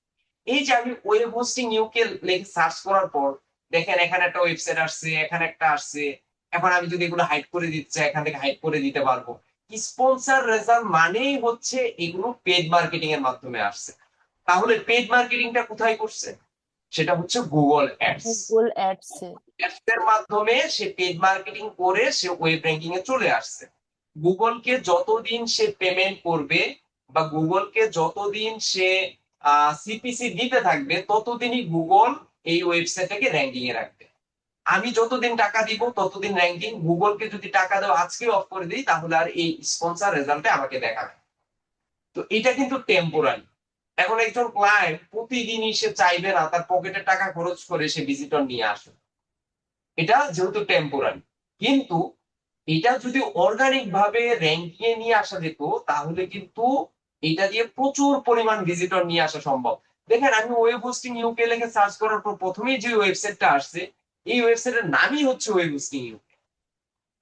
এই যে আমি ওয়েব হোস্টিং ইউকে লিখে সার্চ করার পর দেখেন এখানে একটা ওয়েবসাইট আসছে, এখানে একটা আসছে। এখন আমি যদি এগুলো হাইড করে দিতে চাই, এখান থেকে হাইড করে দিতে পারবো। স্পন্সর রেজাল্ট মানেই হচ্ছে এগুলো পেড মার্কেটিং এর মাধ্যমে আসছে। তাহলে পেড মার্কেটিংটা কোথায় করছে? সেটা হচ্ছে গুগল অ্যাডস। গুগল অ্যাডসে। অ্যাডস এর মাধ্যমে সে পেড মার্কেটিং করে সে ওয়েব র্যাঙ্কিং এ চলে আসছে। গুগলকে যতদিন সে পেমেন্ট করবে বা গুগলকে যতদিন সে সিপিসি দিতে থাকবে ততদিনই গুগল এই ওয়েবসাইটটাকে র্যাঙ্কিং এ রাখবে। আমি যতদিন টাকা দিব ততদিন র্যাঙ্কিং। গুগলকে যদি টাকা দেওয়া আজকে অফ করে দিই তাহলে আর এই স্পন্সর রেজাল্টে আমাকে দেখাবে। তো এটা কিন্তু টেম্পোরারি। এখন একজন ক্লায়েন্ট প্রতিদিনই সে চাইবে না তার পকেটের টাকা খরচ করে সে ভিজিটর নিয়ে আসে, এটা যেহেতু টেম্পোরারি। কিন্তু এটা যদি অর্গানিক ভাবে র্যাঙ্কিং এ নিয়ে আসা যেত তাহলে কিন্তু এটা দিয়ে প্রচুর পরিমাণ ভিজিটর নিয়ে আসা সম্ভব। দেখেন আমি ওয়েব হোস্টিং ইউকে লিখে সার্চ করার পর প্রথমেই যে ওয়েবসাইটটা আসছে, এই ওয়েবসাইটের নামই হচ্ছে ওয়েব হোস্টিং ইউকে।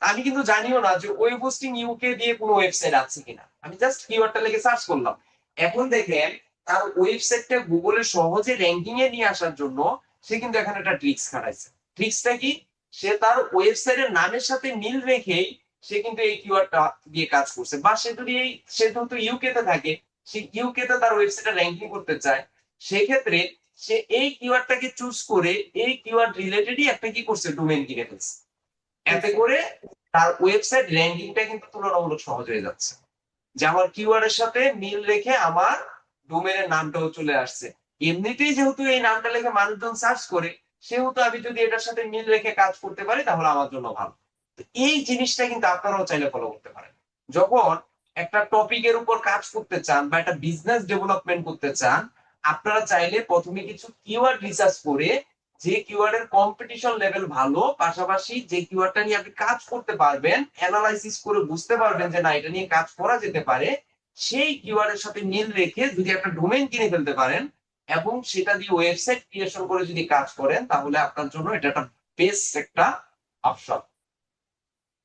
আমি কিন্তু জানিও না যে ওয়েব হোস্টিং ইউকে দিয়ে কোনো ওয়েবসাইট আছে কিনা, আমি জাস্ট কিওয়ার্ডটা লিখে সার্চ করলাম। এখন দেখেন তার ওয়েবসাইটটা গুগলে সহজে র্যাঙ্কিং এ নিয়ে আসার জন্য সে কিন্তু এখানে একটা ট্রিক্স খাটাইছে। ট্রিক্সটা কি? সে তার ওয়েবসাইটের নামের সাথে মিল রেখেই সে কিন্তু এই কিওয়ার্ডটা দিয়ে কাজ করছে। বা সে যদি সে যেহেতু ইউকে তে থাকে, সে ইউকে তে তার ওয়েবসাইটে র্যাঙ্কিং করতে চায়, সেক্ষেত্রে সে এই কিওয়ার্ডটাকে চুজ করে এই কিওয়ার্ড রিলেটেডই একটা কি করছে, ডোমেইন কিনে ফেলছে। এতে করে তার ওয়েবসাইট র্যাঙ্কিংটা কিন্তু তুলনামূলক সহজ হয়ে যাচ্ছে, যে আমার কিওয়ার্ডের সাথে মিল রেখে আমার ডোমেনের নামটাও চলে আসছে। এমনিতেই যেহেতু এই নামটা লিখে মানুষজন সার্চ করে, সেহেতু আমি যদি এটার সাথে মিল রেখে কাজ করতে পারি তাহলে আমার জন্য ভালো। তো এই জিনিসটা কিন্তু আপনারাও চাইলে ফলো করতে পারেন। যখন একটা টপিকের উপর কাজ করতে চান বা একটা বিজনেস ডেভেলপমেন্ট করতে চান, আপনারা চাইলে প্রথমে কিছু কিওয়ার্ড রিসার্চ করে যে কিওয়ার্ডের কম্পিটিশন লেভেল ভালো, পাশাপাশি যে কিওয়ার্ডটা নিয়ে আপনি কাজ করতে পারবেন, অ্যানালাইসিস করে বুঝতে পারবেন যে না এটা নিয়ে কাজ করা যেতে পারে, সেই কিওয়ার্ডের সাথে মিল রেখে যদি একটা ডোমেইন কিনে ফেলতে পারেন এবং সেটা দিয়ে ওয়েবসাইট ক্রিয়েশন করে যদি কাজ করেন তাহলে আপনার জন্য এটা একটা বেস্ট একটা অপশন।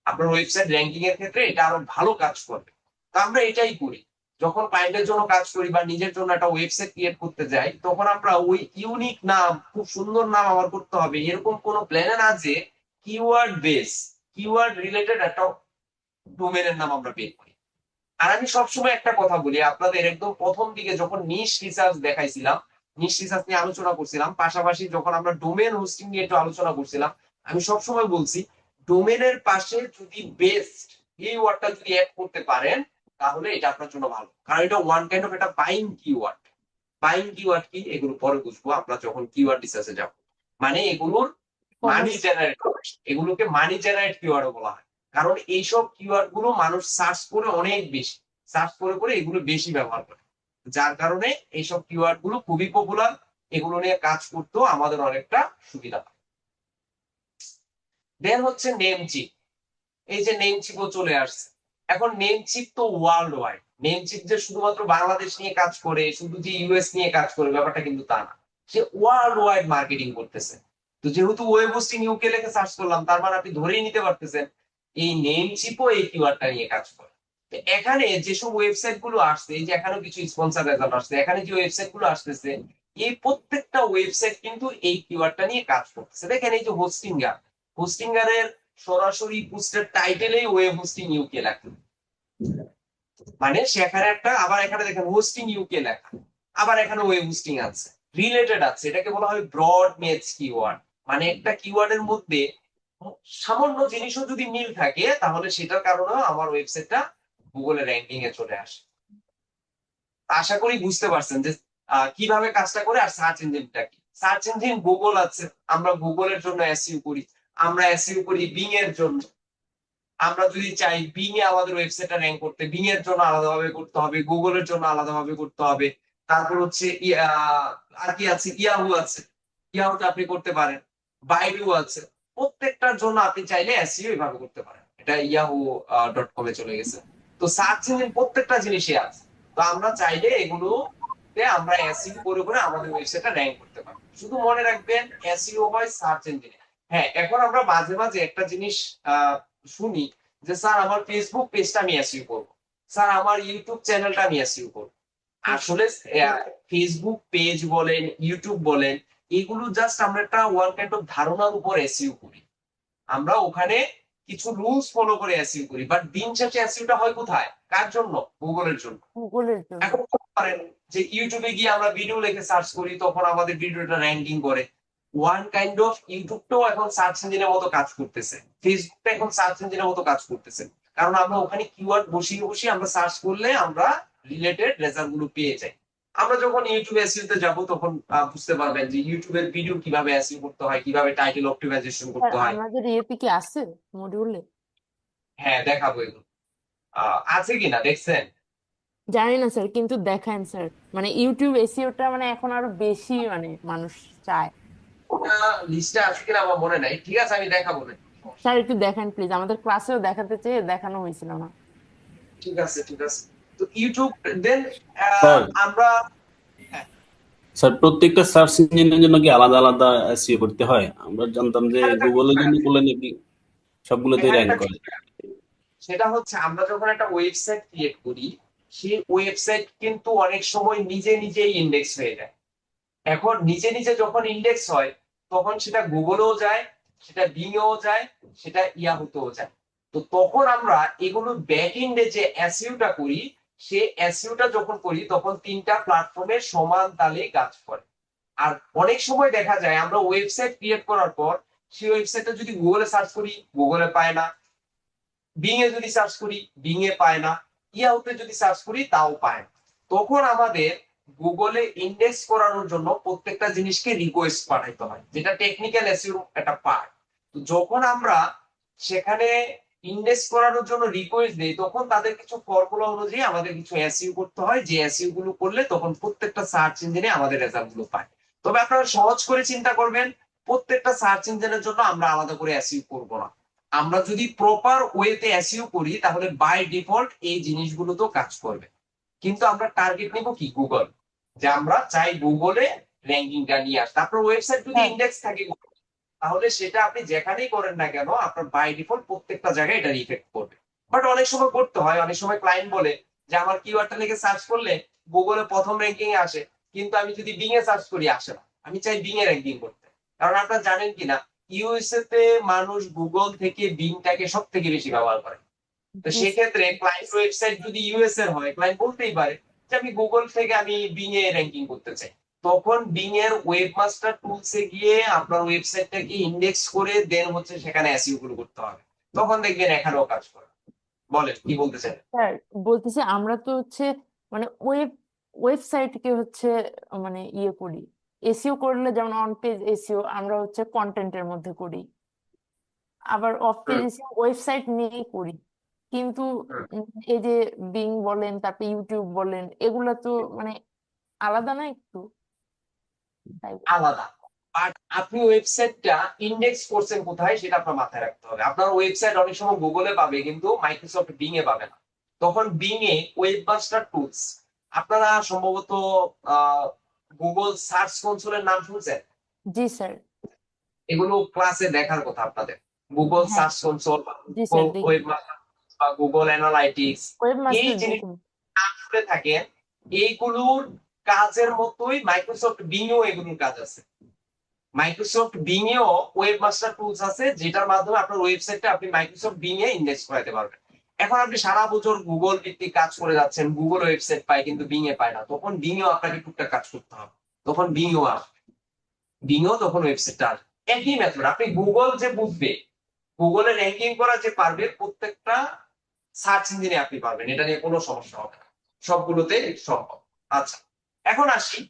আপনার ওয়েবসাইট র্যাঙ্কিং এর ক্ষেত্রে এটা আরো ভালো কাজ করবে। তো আমরা এটাই করি, যখন ক্লায়েন্টের জন্য কাজ করি বা নিজের জন্য একটা ওয়েবসাইট ক্রিয়েট করতে যাই, তখন আমরা ওই ইউনিক নাম, খুব সুন্দর নাম আমার করতে হবে এরকম কোনো প্ল্যানে না যে কিওয়ার্ড বেস, কিওয়ার্ড রিলেটেড একটা ডোমেনের নাম আমরা বের করি। আর আমি সবসময় একটা কথা বলি আপনাদের, একদম প্রথম দিকে যখন নিশ রিসার্চ দেখাইছিলাম, নিশ রিসার্চ নিয়ে আলোচনা করছিলাম, পাশাপাশি যখন আমরা ডোমেন হোস্টিং নিয়ে একটু আলোচনা করছিলাম, আমি সবসময় বলছি ডোমেনের পাশে যদি বেস্ট এই ওয়ার্ডটা যদি অ্যাড করতে পারেন তাহলে এটা আপনার জন্য ভালো, কারণ এটা ওয়ান কাইন্ড অফ একটা বাইং কিওয়ার্ড। বাইং কিওয়ার্ড কি এগুলো পরে বুঝবো আমরা যখন কিওয়ার্ড রিসার্চে যাব। মানে এগুলোর মানি কমার্স জেনারেট, এগুলোকে মানি জেনারেট কিওয়ার্ড বলা হয়, কারণ এইসব কিওয়ার্ড গুলো মানুষ সার্চ করে অনেক বেশি, সার্চ করে করে এগুলো বেশি ব্যবহার করে, যার কারণে এইসব কিওয়ার্ড গুলো খুবই পপুলার। এগুলো নিয়ে কাজ করতেও আমাদের অনেকটা সুবিধা হয়। দেন হচ্ছে নেমচিপ। এই যে নেমচিপও চলে আসছে। এখন নেমচিপ তো ওয়ার্ল্ড ওয়াইড, নেমচিপ যে শুধুমাত্র বাংলাদেশ নিয়ে কাজ করে, শুধু যে ইউএস নিয়ে কাজ করে ব্যাপারটা কিন্তু তা না, সে ওয়ার্ল্ড ওয়াইড মার্কেটিং করতেছে। তো যেহেতু ওয়েব হোস্টিং ইউকে লেখে সার্চ করলাম, তার মানে আপনি ধরেই নিতে পারতেছেন এই নেমচিপও এই কিওয়ার্ডটা নিয়ে কাজ করে। তো এখানে যেসব ওয়েবসাইট গুলো আসছে, এই যে এখানেও কিছু স্পন্সর রেজাল্ট আসছে, এখানে যে ওয়েবসাইট গুলো আসতেছে, এই প্রত্যেকটা ওয়েবসাইট কিন্তু এই কিওয়ার্ডটা নিয়ে কাজ করতেছে। দেখেন এই যে হোস্টিঙ্গার, হোস্টিঙ্গারের সরাসরি পোস্টের টাইটেলেই ওয়েব হোস্টিং ইউকে লেখা, মানে সেখানে একটা, আবার এখানে দেখেন হোস্টিং ইউকে লেখা, আবার এখানে ওয়েব হোস্টিং আছে, রিলেটেড আছে। এটাকে বলা হয় ব্রড মেজ কিওয়ার্ড। মানে একটা কিওয়ার্ডের মধ্যে সামান্য জিনিসও যদি মিল থাকে তাহলে সেটার কারণেও আমার ওয়েবসাইটটা গুগলে র্যাঙ্কিং এ চলে আসে। আশা করি বুঝতে পারছেন যে কিভাবে কাজটা করে। আর সার্চ ইঞ্জিনটা কি, সার্চ ইঞ্জিন গুগল আছে, আমরা গুগলের জন্য এসইও করি, আমরা এসইও করি বিং এর জন্য। আমরা যদি চাই বিং এ আমাদের ওয়েবসাইটটা র্যাঙ্ক করতে, বিং এর জন্য আলাদাভাবে করতে হবে, গুগলের জন্য আলাদাভাবে করতে হবে। তারপর হচ্ছে আর কি আছে, ইয়াহু আছে, ইয়াহুতে আপনি করতে পারেন, বাইডু আছে। প্রত্যেকটার জন্য আপনি চাইলে এসইও এভাবে করতে পারেন। এটা ইয়াহু.com এ চলে গেছে। তো সার্চ ইঞ্জিন প্রত্যেকটা জিনিসই আছে। তো আমরা চাইলে এগুলোতে আমরা এসইও করে করে আমাদের ওয়েবসাইটটা র্যাঙ্ক করতে পারি। শুধু মনে রাখবেন এসইও হয় সার্চ ইঞ্জিনে। হ্যাঁ, এখন আমরা মাঝে মাঝে একটা জিনিস শুনি যে স্যার আমার ফেসবুক পেজটা আমি এসইও করবো, স্যার আমার ইউটিউব চ্যানেলটা আমি এসইও করবো। আসলে ফেসবুক পেজ বলেন, ইউটিউব বলেন, এগুলো জাস্ট আমরা একটা ওয়ান কাইন্ড অফ ধারণার উপর এসইও করি। আমরা ওখানে কিছু রুলস ফলো করে এসইও করি, বাট দিন শেষে এসইওটা হয় কোথায়, কার জন্য? গুগলের জন্য। গুগলের জন্য। এখন বলতে পারেন যে ইউটিউবে গিয়ে আমরা ভিডিও লিখে সার্চ করি, তখন আমাদের ভিডিওটা র্যাঙ্কিং করে। ওয়ান কাইন্ড অফ ইউটিউবটাও এখন সার্চ ইঞ্জিনের মতো কাজ করতেছে, ফেসবুকটা এখন সার্চ ইঞ্জিনের মতো কাজ করতেছে, কারণ আমরা ওখানে কিওয়ার্ড বসিয়ে বসিয়ে আমরা সার্চ করলে আমরা রিলেটেড রেজাল্ট গুলো পেয়ে যাই। আমরা যখন ইউটিউব এসইও তে যাব তখন বুঝতে পারবেন যে ইউটিউবের ভিডিও কিভাবে এসইও করতে হয়, কিভাবে টাইটেল অপটিমাইজেশন স্যার করতে হয়। আমাদের ইয়েতে কি আছে মডিউলে? হ্যাঁ, দেখাবো এগুলো। আছে কিনা দেখছেন? জানি না স্যার, কিন্তু দেখান স্যার। মানে ইউটিউব এসইওটা মানে এখন আরো বেশি মানে মানুষ চায়। লিস্টে আছে কিনা আমার মনে নাই, ঠিক আছে আমি দেখাবো না। স্যার একটু দেখান প্লিজ, আমাদের ক্লাসেও দেখাতে চেয়ে দেখানো হয়েছিল না। ঠিক আছে ঠিক আছে। তো ইউটিউব দেন স্যার আমরা, হ্যাঁ, স্যার প্রত্যেকটা সার্চ ইঞ্জিনের জন্য কি আলাদা আলাদা এসইও করতে হয়? আমরা জানতাম যে এখানে একটা গুগলের বিষয় জন্য আছে, করলে নাকি সবগুলোতেই এখানে র্যাঙ্ক একটা করে। বিষয় আছে। সেটা হচ্ছে আমরা যখন একটা ওয়েবসাইট ক্রিয়েট করি, সেই ওয়েবসাইট কিন্তু অনেক সময় নিজে নিজেই ইন্ডেক্স হয়ে যায়। এখন নিজে নিজে যখন ইন্ডেক্স হয় তখন সেটা গুগলেও যায়, সেটা বিং এও যায়, সেটা ইয়াহুতেও যায়। তো তখন আমরা এগুলো ব্যাক এন্ডে যে এসইওটা করি, সে এসইওটা যখন করি তখন তিনটা প্ল্যাটফর্মে সমান তালে কাজ করে। আর অনেক সময় দেখা যায় আমরা ওয়েবসাইট ক্রিয়েট করার পর সেই ওয়েবসাইটটা যদি গুগলে সার্চ করি গুগলে পায় না, বিং এ যদি সার্চ করি বিং এ পায় না, ইয়াহুতে যদি সার্চ করি তাও পায় না। তখন আমাদের গুগলে ইন্ডেক্স করানোর জন্য প্রত্যেকটা জিনিসকে রিকোয়েস্ট পাঠাইতে হয়, যেটা টেকনিক্যাল এসইও একটা পার্ট। তো যখন আমরা সেখানে ইন্ডেক্স করানোর জন্য রিকোয়েস্ট দেই তখন তাদের কিছু ফর্মুলা অনুযায়ী আমাদের কিছু এসইও করতে হয়, যে এসইও গুলো করলে তখন প্রত্যেকটা সার্চ ইঞ্জিনে আমাদের রেজাল্ট গুলো পায়। তবে আপনারা সহজ করে চিন্তা করবেন, প্রত্যেকটা সার্চ ইঞ্জিনের জন্য আমরা আলাদা করে এসইও করব না। আমরা যদি প্রপার ওয়েতে এসইও করি তাহলে বাই ডিফল্ট এই জিনিসগুলো তো কাজ করবে। কিন্তু আমরা টার্গেট নিব কি, গুগল, যে আমরা চাই গুগলে র্যাঙ্কিংটা নিয়ে আসতে। আপনার ওয়েবসাইট যদি হ্যাঁ ইন্ডেক্স থাকে তাহলে সেটা আপনি যেখানেই করেন না কেন আপনার বাই ডিফল্ট প্রত্যেকটা জায়গায় এটা ইফেক্ট করবে। বাট অনেক সময় করতে হয়, অনেক সময় ক্লায়েন্ট বলে যে আমার কিওয়ার্ডটা লিখে সার্চ করলে গুগলে প্রথম র্যাঙ্কিং এ আসে, কিন্তু আমি যদি বিং এ সার্চ করি আসে না, আমি চাই বিং এ র্যাঙ্কিং করতে। কারণ আপনারা জানেন কিনা ইউএসএ তে মানুষ গুগল থেকে বিংটাকে সব থেকে বেশি ব্যবহার করে। তো জি সেক্ষেত্রে ক্লায়েন্ট ওয়েবসাইট যদি ইউএস এর হয়, ক্লায়েন্ট বলতেই পারে যে আমি গুগল থেকে আমি বিং এ র্যাঙ্কিং করতে চাই। তখন বিং এর ওয়েবমাস্টার টুলসে গিয়ে আপনার ওয়েবসাইটটাকে ইন্ডেক্স করে দেন হচ্ছে সেখানে এসইও গুলো করতে হবে। তখন দেখবেন এখানেও কাজ করে। বলেন কি বলতে চান? স্যার, বলতেছি আমরা তো হচ্ছে মানে ওয়েবসাইটকে হচ্ছে মানে ইয়ে করি, এসইও করলে যেমন অন পেজ এসইও আমরা হচ্ছে কন্টেন্টের মধ্যে করি, আবার of page hmm, SEO website নিয়েই করি। কিন্তু হুম, এই যে বিং বলেন তারপরে ইউটিউব বলেন এগুলা তো মানে আলাদা না একটু, তাই আলাদা। বাট আপনি ওয়েবসাইটটা ইন্ডেক্স করছেন কোথায় সেটা আপনার মাথায় রাখতে হবে। আপনার ওয়েবসাইট অনেক সময় গুগলে পাবে কিন্তু মাইক্রোসফট বিং এ পাবে না। তখন বিং এ ওয়েবমাস্টার টুলস, আপনারা সম্ভবত গুগল সার্চ কনসোলের নাম শুনছেন? জি স্যার। এগুলো ক্লাসে দেখার কথা আপনাদের। গুগল হ্যাঁ সার্চ কনসোল বা জি গুগল স্যার, দেখি ওয়েবমাস্টার বা গুগল অ্যানালাইটিক্স, ওয়েব এই মাস্টার জিনিস দেখুন। নাম শুনে থাকেন। এইগুলোর কাজের মতোই মাইক্রোসফট বিং এও এগুলোর কাজ আছে। মাইক্রোসফট বিং এও ওয়েবমাস্টার টুলস আছে যেটার মাধ্যমে আপনার ওয়েবসাইটটা আপনি মাইক্রোসফট বিং এ ইন্ডেক্স করাতে পারবেন। এখন আপনি সারা বছর গুগল ভিত্তিক কাজ করে যাচ্ছেন, গুগল ওয়েবসাইট পায় কিন্তু বিং এ পায় না, তখন বিং এও আপনাকে টুকটাক কাজ করতে হবে। তখন বিং এও আসবে, বিং এও তখন ওয়েবসাইটটা আসবে। একই মেথড, আপনি গুগল যে বুঝবে, গুগলে র্যাঙ্কিং করা যে পারবে, প্রত্যেকটা সার্চ ইঞ্জিনে আপনি পারবেন, এটা নিয়ে কোনো সমস্যা হবে না, সবগুলোতে সম্ভব। আচ্ছা, এখন আসি,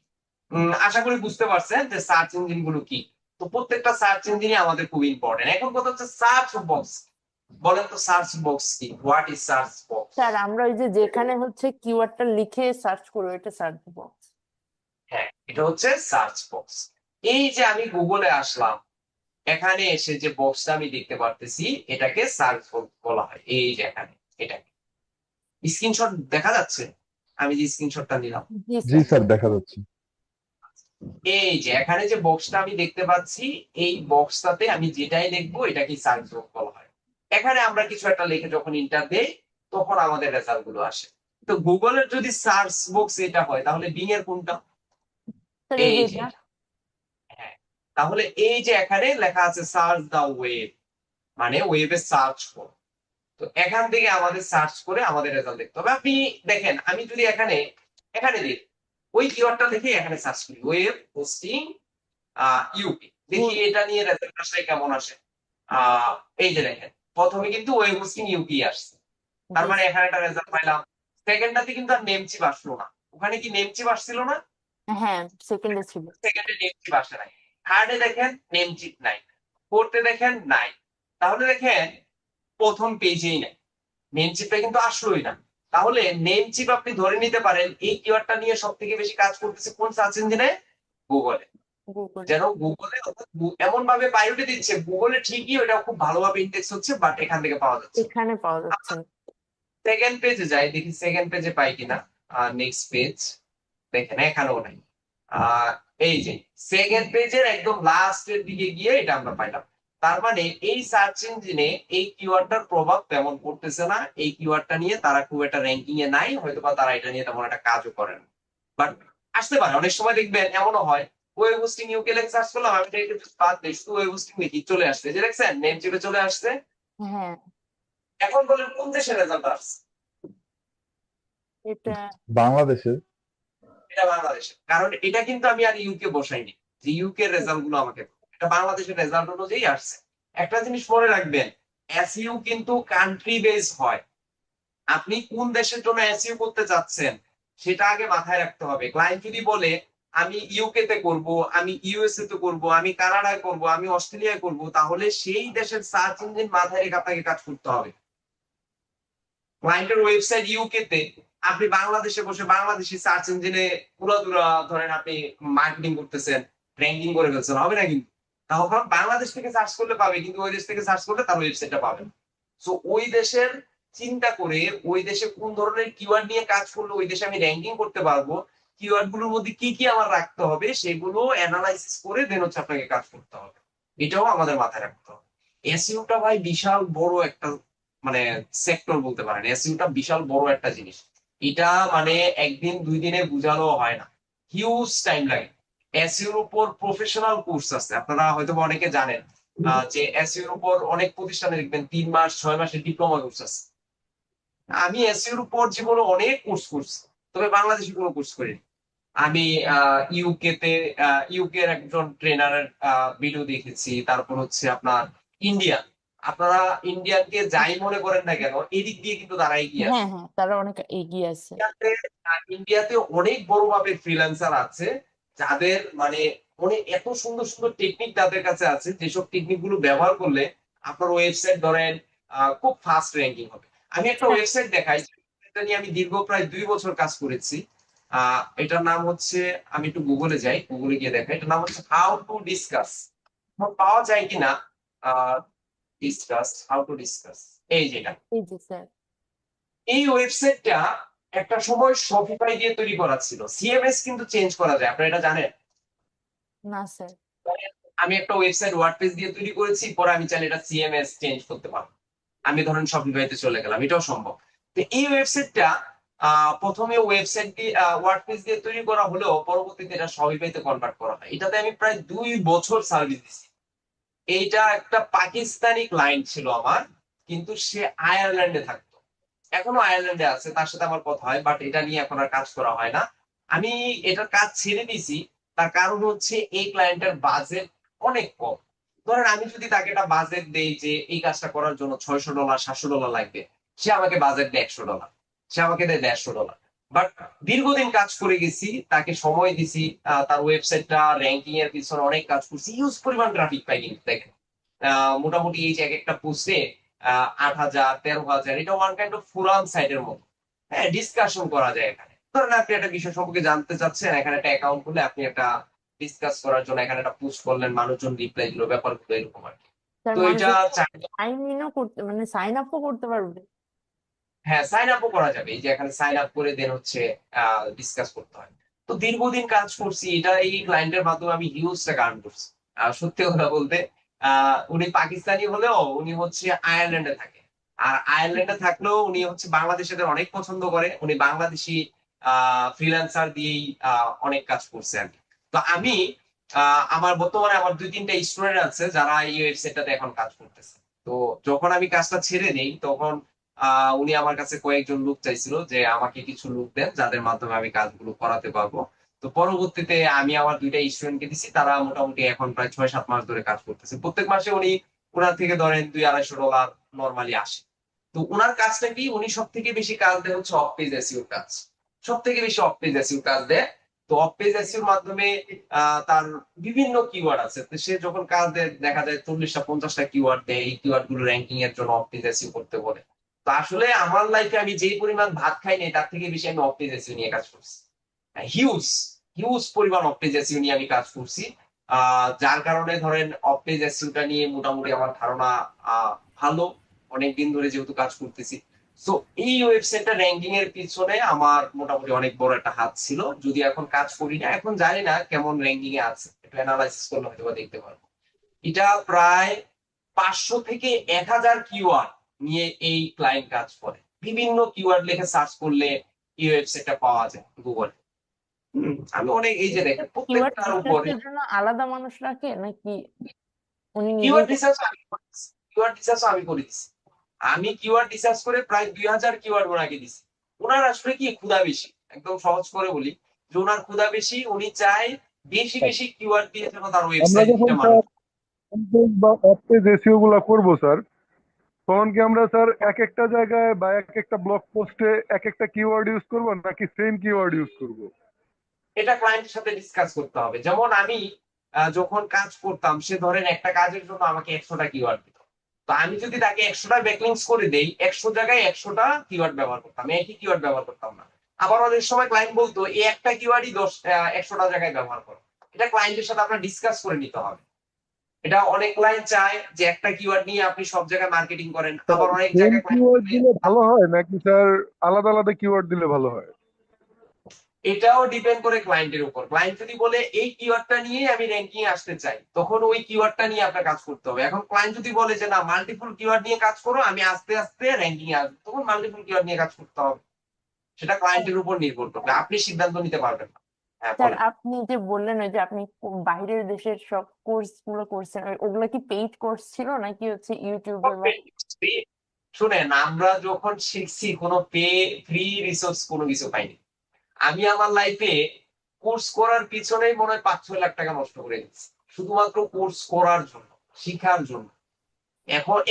আশা করি বুঝতে পারছেন যে সার্চ ইঞ্জিন গুলো কি। তো প্রত্যেকটা সার্চ ইঞ্জিনই আমাদের খুব ইম্পর্টেন্ট। এখন কথা হচ্ছে সার্চ বক্স। বলেন তো সার্চ বক্স কি, what is search box? Sir আমরা ওই যে যেখানে হচ্ছে কিওয়ার্ডটা লিখে সার্চ করবো এটা সার্চ বক্স। হ্যাঁ, এটা হচ্ছে সার্চ বক্স। এই যে আমি গুগলে আসলাম, এখানে এসে যে বক্সটা আমি দেখতে পারতেছি এটাকে সার্চ বক্স বলা হয়। এই যে এখানে, এটাকে স্ক্রিনশট দেখা যাচ্ছে, আমি যে স্ক্রিনশটটা নিলাম। জি জি স্যার। স্যার, দেখা যাচ্ছে। এই যে এখানে যে বক্সটা আমি দেখতে পাচ্ছি, এই বক্সটাতে আমি যেটাই লিখবো এটাকে সার্চ বক্স বলা হয়। এখানে আমরা কিছু একটা লিখে যখন ইন্টার দেই তখন আমাদের রেজাল্ট গুলো আসে। তো গুগলের যদি সার্চ বক্স এটা হয় তাহলে বিং এর কোনটা? স্যার এই এই যে যে এটা। এটা। হ্যাঁ, তাহলে এই যে এখানে লেখা আছে সার্চ দা ওয়েব, মানে ওয়েবে সার্চ করো। তো এখান থেকে আমাদের সার্চ করে আমাদের রেজাল্ট দেখতে হবে। আপনি দেখেন, আমি যদি এখানে এখানে দিই, ওই কিওয়ার্ডটা লিখে এখানে সার্চ করি ওয়েব হোস্টিং ইউপি, দেখি গু- এটা নিয়ে রেজাল্ট আসলে কেমন আসে। আহ এই যে দেখেন, প্রথমে কিন্তু ওয়েব হোস্টিং ইউপি আসছে, তার জি মানে এখানে একটা রেজাল্ট পাইলাম। সেকেন্ডটাতে কিন্তু আর নেমচিপ আসলো না, ওখানে কি নেমচিপ আসছিল না? হ্যাঁ, সেকেন্ডে ছিল। সেকেন্ডে নেমচিপ আসে নাই। থার্ডে দেখেন নেমচিপ নাই। ফোর্থে দেখেন নাই। তাহলে দেখেন প্রথম পেজেই নাই, নেমচিপটা কিন্তু আসলোই না। তাহলে নেমচিপ আপনি ধরে নিতে পারেন এই কিওয়ার্ডটা নিয়ে সব থেকে বেশি কাজ করতেছে কোন সার্চ ইঞ্জিনে? গুগলে। গুগল। যেন গুগলে এমন ভাবে বায়োটি দিচ্ছে, গুগলে ঠিকই ওটা খুব ভালোভাবে ইন্ডেক্স হচ্ছে, বাট এখান থেকে পাওয়া যাচ্ছে। এখানে পাওয়া যাচ্ছে না। সেকেন্ড পেজে যাই, দেখি সেকেন্ড পেজে পাই কিনা। নেক্সট পেজ, দেখেন এখানেও নাই। আহ এই যে সেকেন্ড পেজের একদম লাস্টের দিকে গিয়ে এটা আমরা পাইলাম। তার মানে এই সার্চ ইঞ্জিনে এই কিওয়ার্ডটার প্রভাব তেমন পড়তেছে না, এই কিওয়ার্ডটা নিয়ে তারা খুব একটা র্যাঙ্কিং এ নাই, হয়তোবা তারা এটা নিয়ে তেমন একটা কাজও করেন। বাট আসতে পারে, অনেক সময় দেখবেন এমনও হয়, ওয়েব হোস্টিং ইউকে লেখে সার্চ করলাম, আমি এটা একটু বাদ দিই, শুধু ওয়েব হোস্টিং লিখি, চলে আসছে, যে দেখছেন নেম চিপে চলে আসছে। হ্যাঁ, এখন বলেন কোন দেশের রেজাল্ট আসছে? এটা বাংলাদেশের। এটা বাংলাদেশের, কারণ এটা কিন্তু আমি আর ইউকে বসাইনি যে ইউকে এর রেজাল্ট গুলো আমাকে দাও। এটা বাংলাদেশের রেজাল্ট অনুযায়ী আসছে। একটা জিনিস মনে রাখবেন, এসইউ কিন্তু কান্ট্রি বেস হয়। আপনি কোন দেশের জন্য এসইউ করতে চাচ্ছেন সেটা আগে মাথায় রাখতে হবে। ক্লায়েন্ট যদি বলে আমি ইউকে তে করব, আমি ইউএসএ তে করব, আমি কানাডায় করব, আমি অস্ট্রেলিয়ায় করব, তাহলে সেই দেশের সার্চ ইঞ্জিন মাথায় রেখে আপনাকে কাজ করতে হবে। ক্লায়েন্টের ওয়েবসাইট ইউকে তে, আপনি বাংলাদেশে বসে বাংলাদেশি সার্চ ইঞ্জিনে পুরোদুরা ধরেন আপনি মার্কেটিং করতেছেন, র্যাঙ্কিং করে ফেলছেন, হবে না কিন্তু। তখন বাংলাদেশ থেকে সার্চ করলে পাবে, কিন্তু ওই দেশ থেকে সার্চ করলে তার ওয়েবসাইটটা পাবে না। সো ওই দেশের চিন্তা করে ওই দেশে কোন ধরনের কিওয়ার্ড নিয়ে কাজ করলে ওই দেশে আমি র্যাঙ্কিং করতে পারবো, কিওয়ার্ড গুলোর মধ্যে কি কি আমার রাখতে হবে সেগুলো অ্যানালাইসিস করে দেন হচ্ছে আপনাকে কাজ করতে হবে। এটাও আমাদের মাথায় রাখতে হবে। এসইওটা ভাই বিশাল বড় একটা মানে সেক্টর বলতে পারেন, এসইওটা বিশাল বড় একটা জিনিস। এটা মানে একদিন দুই দিনে বুঝানো হয় না, হিউজ টাইম লাগে। এসইওর উপর প্রফেশনাল কোর্স আছে, আপনারা হয়তো অনেকে জানেন। যে এসইও এর উপর অনেক প্রতিষ্ঠানে দেখবেন 3 মাস 6 মাসের ডিপ্লোমা কোর্স আছে। আমি এসইও এর উপর জীবনে অনেক কোর্স করছি, তবে বাংলাদেশে কোনো কোর্স করিনি। আমি ইউকে তে ইউকে এর একজন ট্রেনারের ভিডিও দেখেছি, তারপর হচ্ছে আপনার ইন্ডিয়ান, আপনারা ইন্ডিয়ানকে যাই মনে করেন না কেন, এদিক দিয়ে কিন্তু তারা এগিয়ে হ্যাঁ আছে। হ্যাঁ, তারা অনেক এগিয়ে আছে। ইন্ডিয়াতে অনেক বড় মাপের ফ্রিল্যান্সার আছে, যাদের মানে অনেক এত সুন্দর সুন্দর টেকনিক তাদের কাছে আছে, যেসব টেকনিক গুলো ব্যবহার করলে আপনার ওয়েবসাইট ধরেন খুব ফাস্ট র্যাঙ্কিং হবে। আমি একটা হ্যাঁ, ওয়েবসাইট দেখাই, এটা নিয়ে আমি দীর্ঘ প্রায় 2 বছর কাজ করেছি। এটার নাম হচ্ছে, আমি একটু গুগলে যাই, গুগলে গিয়ে দেখাই, এটার নাম হচ্ছে হাউ টু ডিসকাস। পাওয়া যায় কিনা, ডিসকাস, হাউ টু ডিসকাস, এই যেটা। এই যে স্যার। এই ওয়েবসাইটটা একটা সময় শপিফাই দিয়ে তৈরি করা ছিল, সিএমএস কিন্তু চেঞ্জ করা যায়, আপনারা এটা জানেন? না স্যার। আমি একটা ওয়েবসাইট ওয়ার্ডপ্রেস দিয়ে তৈরি করেছি, পরে আমি চাইলে এটা সিএমএস চেঞ্জ করতে পারবো। আমি ধরেন শপিফাইতে চলে গেলাম, এটাও সম্ভব। তো এই ওয়েবসাইটটা প্রথমে ওয়েবসাইটটি ওয়ার্ডপ্রেস দিয়ে তৈরি করা হলেও পরবর্তীতে এটা শপিফাইতে কনভার্ট করা হয়। এটাতে আমি প্রায় 2 বছর সার্ভিস দিছি। এইটা একটা পাকিস্তানি ক্লায়েন্ট ছিল আমার, কিন্তু সে আয়ারল্যান্ডে থাকতো, এখনো আয়ারল্যান্ডে আছে, তার সাথে আমার কথা হয়, বাট এটা নিয়ে এখন আর কাজ করা হয় না। আমি এটার কাজ ছেড়ে দিছি, তার কারণ হচ্ছে এই ক্লায়েন্টের বাজেট অনেক কম। ধরেন আমি যদি তাকে একটা বাজেট দেই যে এই কাজটা করার জন্য $600 $700 লাগবে, সে আমাকে বাজেট দেয় $100, সে আমাকে দেয় $150। বাট দীর্ঘদিন কাজ করে গেছি, তাকে সময় দিছি, তার ওয়েবসাইটটা র্যাঙ্কিং এর পিছনে অনেক কাজ করছি, ইউজ পরিমাণ ট্রাফিক পাই কিন্তু দেখেন। মোটামুটি এই যে এক একটা পোস্টে 8,000 13,000, এটা ওয়ান কাইন্ড অফ ফোরাম সাইটের মতো। হ্যাঁ, ডিসকাশন করা যায় এখানে। ধরেন আপনি একটা বিষয় সম্পর্কে জানতে চাচ্ছেন, এখানে একটা অ্যাকাউন্ট খুলে আপনি একটা ডিসকাস করার জন্য এখানে একটা পোস্ট করলেন, মানুষজন রিপ্লাই দিল, ব্যাপারগুলো এরকম আর কি। স্যার, তো এটা মানুষজন চাইলে, সাইন ইনও করতে মানে সাইন আপও করতে পারবে? হ্যাঁ, সাইন আপও করা যাবে, এই যে এখানে সাইন আপ করে দেন হচ্ছে ডিসকাস করতে হয়। তো দীর্ঘদিন কাজ করছি, এটা এই ক্লায়েন্টের মাধ্যমে আমি হিউজ টাকা আর্ন করছি। সত্যি কথা বলতে, উনি পাকিস্তানি হলেও উনি হচ্ছে আয়ারল্যান্ডে থাকে। আর আয়ারল্যান্ডে থাকলেও উনি হচ্ছে বাংলাদেশিদের অনেক পছন্দ করে, উনি বাংলাদেশি ফ্রিল্যান্সার দিয়েই অনেক কাজ করছে আর কি। তো আমি আমার বর্তমানে আমার 2-3টা স্টুডেন্ট আছে যারা এই ওয়েবসাইটটাতে এখন কাজ করতেছে। তো যখন আমি কাজটা ছেড়ে দিই, তখন উনি আমার কাছে কয়েকজন লোক চাইছিল যে আমাকে কিছু লোক দেন যাদের মাধ্যমে আমি কাজগুলো করাতে পারবো। তো পরবর্তীতে আমি আমার 2টা স্টুডেন্টকে দিছি, তারা মোটামুটি এখন প্রায় 6-7 মাস ধরে কাজ করতেছে। প্রত্যেক মাসে উনি ওনার থেকে ধরেন $200-250 নর্মালি আসে। তো ওনার কাজটা কি, উনি সব থেকে বেশি কাজ দেয় হচ্ছে অফ পেজ এসইও কাজ, সব থেকে বেশি অফ পেজ এসইও কাজ দেয়। তো অফ পেজ এসইওর মাধ্যমে তার বিভিন্ন কিওয়ার্ড আছে, তো সে যখন কাজ দেয় দেখা যায় 40টা 50টা কিওয়ার্ড দেয়, এই কিওয়ার্ড গুলো র্যাঙ্কিং এর জন্য অফ পেজ এসইও করতে বলে। তো আসলে আমার লাইফে আমি যে পরিমাণ ভাত খাই নাই, তার থেকে বেশি আমি অফ পেজ এসইও নিয়ে কাজ করছি। হিউজ হিউজ পরিমাণ অফ পেজ এসইও নিয়ে আমি কাজ করছি। যার কারণে ধরেন অফ পেজ এসইওটা নিয়ে মোটামুটি আমার ধারণা ভালো, অনেকদিন ধরে যেহেতু কাজ করতেছি। তো এই ওয়েবসাইটটা র্যাঙ্কিং এর পিছনে আমার মোটামুটি অনেক বড় একটা হাত ছিল, যদি এখন কাজ করি না, এখন জানি না কেমন র্যাঙ্কিং এ আছে, একটু অ্যানালাইসিস করলে হয়তো বা দেখতে পারবো। এটা প্রায় 500 থেকে 1,000 কিওয়ার্ড নিয়ে এই ক্লায়েন্ট কাজ করে, বিভিন্ন কিওয়ার্ড লিখে সার্চ করলে এই ওয়েবসাইটটা পাওয়া যায় গুগল। আমি অনেক, এই যে দেখেন কিওয়ার্ড প্রত্যেকটার উপরে রিসার্চের জন্য আলাদা মানুষ রাখে নাকি উনি নিজেই কিওয়ার্ড রিসার্চ আমি করে দিচ্ছি, কিওয়ার্ড রিসার্চ আমি করে দিচ্ছি। আমি কিওয়ার্ড রিসার্চ করে প্রায় 2,000 কিওয়ার্ড ওনাকে দিছি। ওনার আসলে কি ক্ষুধা বেশি, একদম সহজ করে বলি, যে ওনার ক্ষুধা বেশি, উনি চায় বেশি বেশি কিওয়ার্ড দিয়ে যেন তার আমরা যখন ওয়েবসাইটটা মানুষ। স্যার অনপেজ বা অফপেজ এসইও গুলা করবো স্যার, তখন কি আমরা স্যার এক একটা জায়গায় বা এক একটা ব্লগ পোস্টে এক একটা কিওয়ার্ড ইউজ করবো নাকি সেম কিওয়ার্ড ইউজ করবো? এটা ক্লায়েন্টের সাথে ডিসকাস করতে হবে। যেমন আমি যখন কাজ করতাম, সে ধরেন একটা কাজের জন্য আমাকে 100টা কিওয়ার্ড দিত। তো আমি যদি তাকে 100টা ব্যাকলিংস করে দেই, 100 জায়গায় 100টা কিওয়ার্ড ব্যবহার করতাম, একই কিওয়ার্ড ব্যবহার করতাম না। আবার অনেক সময় ক্লায়েন্ট বলতো এই একটা কিওয়ার্ডই 100টা জায়গায় ব্যবহার করো। এটা ক্লায়েন্টের সাথে আপনার ডিসকাস করে নিতে হবে। এটা অনেক ক্লায়েন্ট চায় যে একটা কিওয়ার্ড নিয়ে আপনি সব জায়গায় মার্কেটিং করেন, আবার অনেক সেম জায়গায় ক্লায়েন্ট কিওয়ার্ড বলবে। দিলে ভালো হয় নাকি স্যার আলাদা আলাদা কিওয়ার্ড দিলে ভালো হয়? এটাও ডিপেন্ড করে ক্লায়েন্টের উপর। ক্লায়েন্ট যদি বলে এই কিওয়ার্ডটা নিয়ে আমি র্যাঙ্কিং আসতে চাই, তখন ওই কিওয়ার্ডটা নিয়ে আপনার কাজ করতে হবে। এখন ক্লায়েন্ট যদি বলে যে না, মাল্টিপল কিওয়ার্ড নিয়ে কাজ করো, আমি আস্তে আস্তে র্যাঙ্কিং এ আসবো, তখন মাল্টিপল কিওয়ার্ড নিয়ে কাজ করতে হবে। সেটা ক্লায়েন্টের উপর নির্ভর করবে, আপনি সিদ্ধান্ত নিতে পারবেন না। হ্যাঁ স্যার বলেন। আপনি যে বললেন ওই যে আপনি বাইরের দেশের সব কোর্স গুলো করছেন ওগুলা কি পেইড কোর্স ছিল নাকি হচ্ছে ইউটিউবে বা শুনেন, আমরা যখন শিখছি কোনো ফ্রি রিসোর্স কোনো কিছু পাইনি। আমি আমার লাইফে কোর্স করার পিছনেই মনে হয় 5-6 লাখ টাকা নষ্ট করে দিচ্ছি, শুধুমাত্র কোর্স করার জন্য, শিখার জন্য।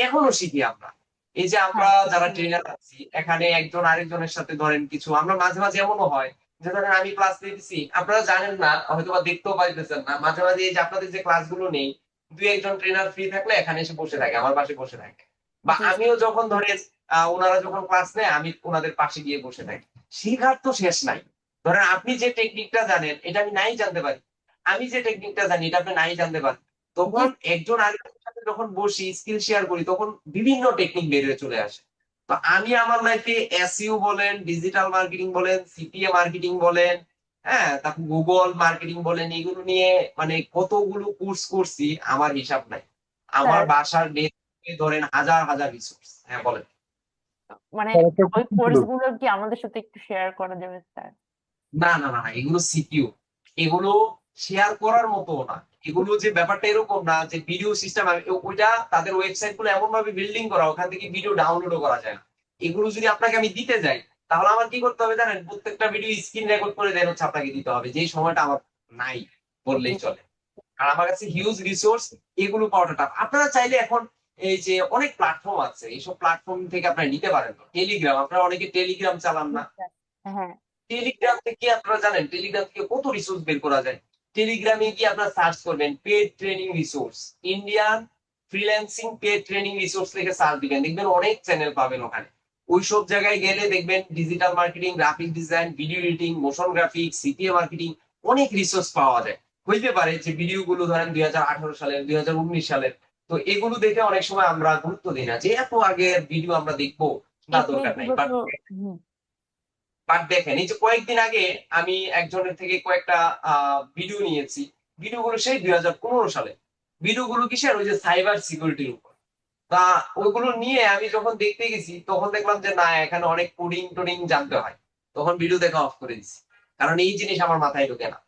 এখনো শিখি আমরা। এই যে আমরা হ্যাঁ যারা ট্রেনার আছি এখানে একজন আরেকজনের সাথে ধরেন কিছু আমরা মাঝে মাঝে এমনও হয় যে ধরেন আমি ক্লাস নিতেছি, আপনারা জানেন না হয়তো বা দেখতেও পাইতেছেন না, মাঝে মাঝে এই যে আপনাদের যে ক্লাসগুলো নেই, দুই একজন ট্রেনার ফ্রি থাকলে এখানে এসে বসে থাকে, আমার পাশে বসে থাকে। বা জি আমিও যখন ধরেন ওনারা যখন ক্লাস নেয় আমি ওনাদের পাশে গিয়ে বসে থাকি। শেখার তো শেষ নাই। ধরেন আপনি যে টেকনিকটা জানেন এটা আমি নাই জানতে পারি, আমি যে টেকনিকটা জানি এটা আপনি নাই জানতে পারেন। জি তখন একজন আরেকজনের সাথে যখন বসি স্কিল শেয়ার করি তখন বিভিন্ন টেকনিক বের হয়ে চলে আসে। তো আমি আমার লাইফে এসইও বলেন, ডিজিটাল মার্কেটিং বলেন, সিপিএ মার্কেটিং বলেন, হ্যাঁ তারপর গুগল মার্কেটিং বলেন, এগুলো নিয়ে মানে কতগুলো কোর্স করছি আমার হিসাব নাই। আমার স্যার বাসার ডেস্কে ধরেন হাজার হাজার রিসোর্স। হ্যাঁ বলেন। মানে স্যার একটা ওই প্রশ্ন ছিল। কোর্স গুলো কি আমাদের সাথে একটু শেয়ার করা যাবে স্যার? না না না না, এগুলো সিপিইউ, এগুলো শেয়ার করার মতো না। এগুলো যে ব্যাপারটা এরকম না যে ভিডিও সিস্টেম, ওইটা তাদের ওয়েবসাইট গুলো এমন ভাবে বিল্ডিং করা ওখান থেকে ভিডিও ডাউনলোডও করা যায় না। এগুলো যদি আপনাকে আমি দিতে যাই তাহলে আমার কি করতে হবে জানেন, প্রত্যেকটা ভিডিও স্ক্রিন রেকর্ড করে দেন হচ্ছে আপনাকে দিতে হবে, যে সময়টা আমার নাই জি বললেই চলে। আর আমার কাছে হিউজ রিসোর্স, এগুলো পাওয়াটা টাফ। আপনারা চাইলে এখন এই যে অনেক প্ল্যাটফর্ম আছে, এইসব প্ল্যাটফর্ম থেকে আপনারা নিতে পারেন। টেলিগ্রাম, আপনারা অনেকে টেলিগ্রাম চালান জি, না? স্যার। হ্যাঁ টেলিগ্রাম থেকে আপনারা জানেন টেলিগ্রাম থেকে কত রিসোর্স বের করা যায়। টেলিগ্রামে গিয়ে আপনারা সার্চ করবেন paid training resource, Indian freelancing paid training resource লিখে সার্চ দিবেন, দেখবেন অনেক চ্যানেল পাবেন ওখানে। ওই সব জায়গায় গেলে দেখবেন digital marketing, graphic design, video editing, motion graphics, CPA marketing, অনেক রিসোর্স পাওয়া যায়। হইতে পারে যে ভিডিও গুলো ধরেন 2018 সালের, 2019 সালের। তো এগুলো দেখে অনেক সময় আমরা গুরুত্ব দিই না যে এত আগের ভিডিও আমরা দেখবো, না টেকনিক দরকার নাই। গুলো বাট তো হুম, বাট দেখেন এই যে কয়েকদিন আগে আমি একজনের থেকে কয়েকটা ভিডিও নিয়েছি, ভিডিওগুলো সেই 2015 সালে। ভিডিওগুলো কিসের, ওই যে সাইবার সিকিউরিটির উপর। তা ওইগুলো নিয়ে আমি যখন দেখতে গেছি তখন দেখলাম যে না, এখানে অনেক কোডিং টোডিং জানতে হয়। তখন ভিডিও দেখা অফ করে দিছি, কারণ এই জিনিস আমার মাথায় ঢোকে না।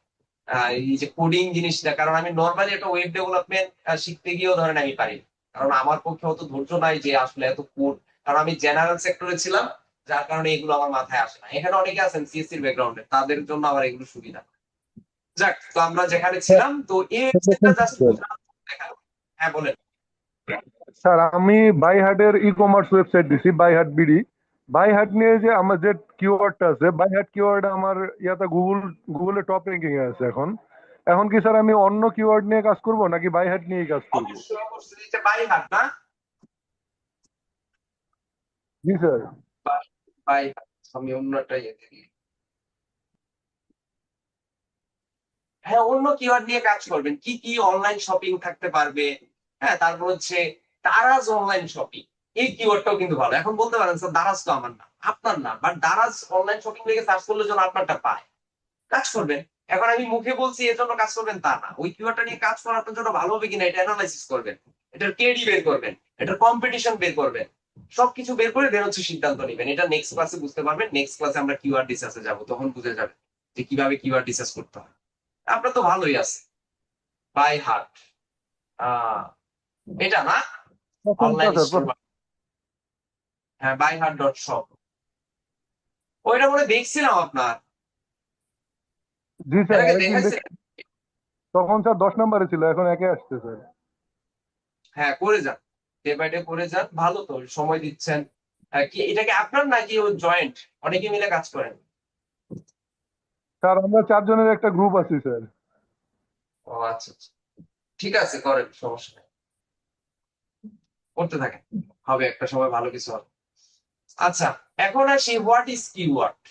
এই যে কোডিং জিনিসটা, কারণ আমি নর্মালি একটা ওয়েব ডেভেলপমেন্ট শিখতে গিয়েও ধরেন আমি পারি না। কারণ আমার পক্ষে অত ধৈর্য নাই যে আসলে এত কোড, কারণ আমি জেনারেল সেক্টরে ছিলাম, যার কারণে এগুলো আমার মাথায় আসে না। এখানে অনেকে আছেন সিএসসি ব্যাকগ্রাউন্ডে, তাদের জন্য আবার এগুলো সুবিধা। যাক, তো আমরা যেখানে স্যার ছিলাম তো এই একটা ওয়েবসাইটটা প্রশ্ন জাস্ট ছিল। বোঝানো দেখানো। হ্যাঁ বলেন। স্যার আমি বাইহাটের ই কমার্স ওয়েবসাইট দিছি, বাইহাট বিডি। বাইহাট নিয়ে যে আমার যে কিওয়ার্ডটা আছে, বাইহাট কিওয়ার্ড আমার ইয়াতে গুগলে টপ র্যাঙ্কিং এ আছে এখন। এখন কি স্যার আমি অন্য কিওয়ার্ড নিয়ে কাজ করব নাকি বাইহাট নিয়ে কাজ করব? অবশ্যই অবশ্যই, এটা বাই হাত না? জি স্যার। বাই হাত। আমি অন্য একটা ইয়ে দেখি। হ্যাঁ, অন্য কিওয়ার্ড নিয়ে কাজ করবেন, কি কি অনলাইন শপিং থাকতে পারবে। হ্যাঁ, তারপর হচ্ছে দারাজ অনলাইন শপিং, এই কিওয়ার্ডটাও কিন্তু ভালো। এখন বলতে পারেন স্যার দারাজ তো আমার না, আপনার না, বাট দারাজ অনলাইন শপিং লিখে সার্চ করলে যেন আপনারটা পায়, কাজ করবেন। এখন আমি মুখে বলছি এর জন্য কাজ করবেন তা না, ওই কিওয়ার্ডটা নিয়ে কাজ করা আপনার জন্য ভালো হবে কিনা এটা অ্যানালাইসিস করবেন, এটার কেডি বের করবেন, এটার কম্পিটিশন বের করবেন, সবকিছু বের করে দেন হচ্ছে সিদ্ধান্ত নেবেন। এটা নেক্সট ক্লাসে বুঝতে পারবেন, নেক্সট ক্লাসে আমরা কিওয়ার্ড রিসার্চে যাবো, তখন বুঝে যাবেন যে কিভাবে কিওয়ার্ড রিসার্চ করতে হয়। আপনার তো ভালোই আছে বাই হার্ট। এটা না? প্রথমটা অনলাইন স্যার, স্টোর, হ্যাঁ বাই হার্ট ডট শপ, ওইটা মনে হয় দেখছিলাম আপনার, জি স্যার এটাকে আরেকদিন দেখাইছে। তখন স্যার 10 নম্বরে ছিল, এখন একে আসছে স্যার। হ্যাঁ করে যান, ডে বাই ডে করে যান, ভালো তো সময় দিচ্ছেন। কি এটাকে আপনার নাকি ও জয়েন্ট, অনেকে মিলে কাজ করেন? স্যার আমরা 4 জনের একটা গ্রুপ আছি স্যার। ও আচ্ছা আচ্ছা, ঠিক আছে করেন, সমস্যা নেই, করতে থাকেন, হবে একটা সময় ভালো কিছু হবে। আচ্ছা, এখন আসি হোয়াট ইজ কিওয়ার্ড।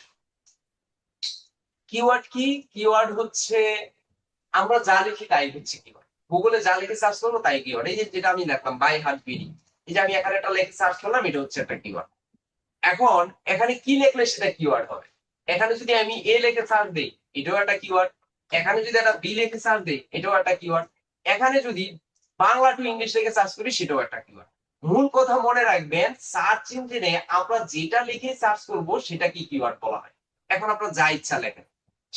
কিওয়ার্ড কি? কিওয়ার্ড হচ্ছে আমরা যা লিখি তাই হচ্ছে কিওয়ার্ড। গুগলে যা লিখে সার্চ করবো তাই কিওয়ার্ড। এই যে যেটা আমি লিখলাম বাই হার্ট বিডি, এই যে আমি এখানে একটা লিখে সার্চ করলাম, এটা হচ্ছে একটা কিওয়ার্ড। এখন এখানে কি লিখলে সেটা কিওয়ার্ড হবে? এখানে যদি আমি এ লিখে সার্চ দিই, এটাও একটা কিওয়ার্ড। এখানে যদি একটা বি লিখে সার্চ দিই, এটাও একটা কিওয়ার্ড। এখানে যদি বাংলা টু ইংলিশ লিখে সার্চ করি, সেটাও একটা কিওয়ার্ড। মূল কথা মনে রাখবেন, সার্চ ইঞ্জিনে আমরা যেটা লিখে সার্চ করব সেটা কি কিওয়ার্ড বলা হয়। এখন আপনার যা ইচ্ছা লেখেন,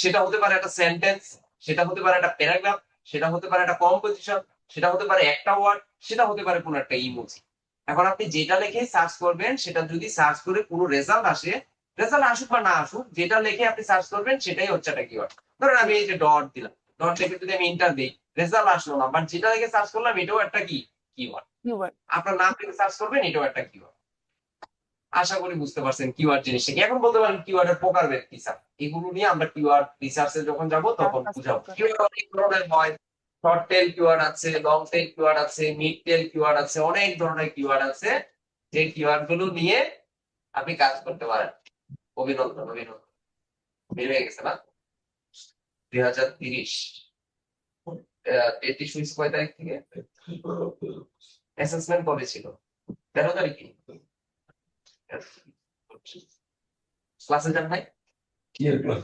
সেটা হতে পারে একটা সেন্টেন্স, সেটা হতে পারে একটা প্যারাগ্রাফ, সেটা হতে পারে একটা কম্পোজিশন, সেটা হতে পারে একটা ওয়ার্ড, সেটা হতে পারে কোনো একটা ইমোজি। এখন আপনি যেটা লিখে সার্চ করবেন, সেটা যদি সার্চ করে কোনো রেজাল্ট আসে, রেজাল্ট আসুক বা না আসুক, যেটা লিখে আপনি সার্চ করবেন সেটাই হচ্ছে একটা কিওয়ার্ড। ধরেন আমি এই যে ডট দিলাম, ডট লিখে যদি আমি ইন্টার দিই, রেজাল্ট আসলো না, বাট যেটা লিখে সার্চ করলাম এটাও একটা কি কিওয়ার্ড। কিওয়ার্ড। আপনার নাম থেকে সার্চ করবেন, এটাও একটা কিওয়ার্ড। আশা করি বুঝতে পারছেন কিওয়ার্ড জিনিসটা কি। এখন বলতে পারেন কিওয়ার্ডের প্রকারভেদ কি স্যার, এগুলো নিয়ে আমরা কিওয়ার্ড রিসার্চে যখন যাব তখন বুঝাবো। কিওয়ার্ড অনেক ধরনের হয়, শর্ট টেল কিওয়ার্ড আছে, লং টেল কিওয়ার্ড আছে, মিড টেল কিওয়ার্ড আছে, অনেক ধরনের কিওয়ার্ড আছে, যে কিওয়ার্ড গুলো নিয়ে আপনি কাজ করতে পারেন। অভিনন্দন, অভিনন্দন। বের হয়ে গেছে না 2030। ডেটটি সুইচ কয় তারিখ থেকে? অ্যাসেসমেন্ট কবে ছিল? 13 তারিখে। ক্লাসে যান নাই? কি এর ক্লাস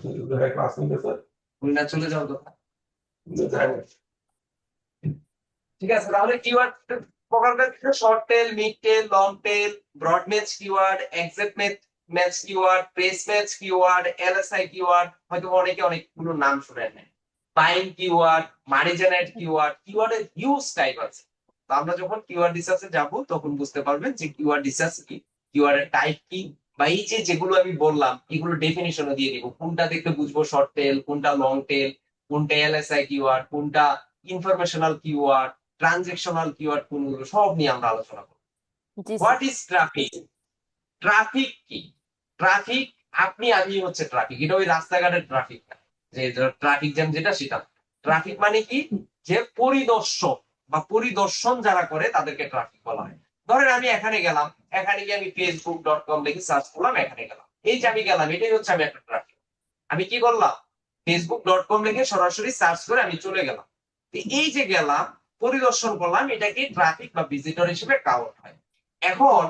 ক্লাস নিতে স্যার? না চলে যাও তো। ঠিক আছে, তাহলে কিওয়ার্ড প্রকারভেদ short tail, mid tail, long tail, broad match keyword, exact match keyword, phrase match keyword, LSI keyword, হয়তো অনেকে অনেকগুলো নাম শুনেন নাই। Buying keyword, money generate keyword, কিওয়ার্ডের হিউজ টাইপ আছে। তো আমরা যখন কিওয়ার্ড রিসার্চে যাব তখন বুঝতে পারবেন যে কিওয়ার্ড রিসার্চ কি, কিওয়ার্ডের টাইপ কি, বা এই যে যেগুলো আমি বললাম এগুলো ডেফিনিশনও দিয়ে দিব, কোনটা দেখতে বুঝবো শর্ট টেল, কোনটা লং টেল, কোনটা এলএসআই কিওয়ার্ড, কোনটা ইনফরমেশনাল কিওয়ার্ড, ট্রানজেকশনাল কিওয়ার্ড কোনগুলো, সব নিয়ে আমরা আলোচনা করব। Ji sir. What is traffic? Traffic কি? ট্রাফিক আমি হচ্ছে ট্রাফিক, এটা ওই রাস্তাঘাটের ট্রাফিক না, যে ট্রাফিক জ্যাম যেটা সেটা। ট্রাফিক মানে কি, যে পরিদর্শক বা পরিদর্শন যারা করে তাদেরকে ট্রাফিক বলা হয়। ধরেন আমি এখানে গেলাম, এখানে গিয়ে আমি facebook.com লিখে সার্চ করলাম, এখানে গেলাম, এই যে আমি গেলাম, এটাই হচ্ছে আমি একটা ট্রাফিক। আমি কি করলাম, facebook.com লিখে সরাসরি সার্চ করে আমি চলে গেলাম। তো এই যে গেলাম, পরিদর্শন করলাম, এটাকে ট্রাফিক বা ভিজিটর হিসেবে কাউন্ট হয়। এখন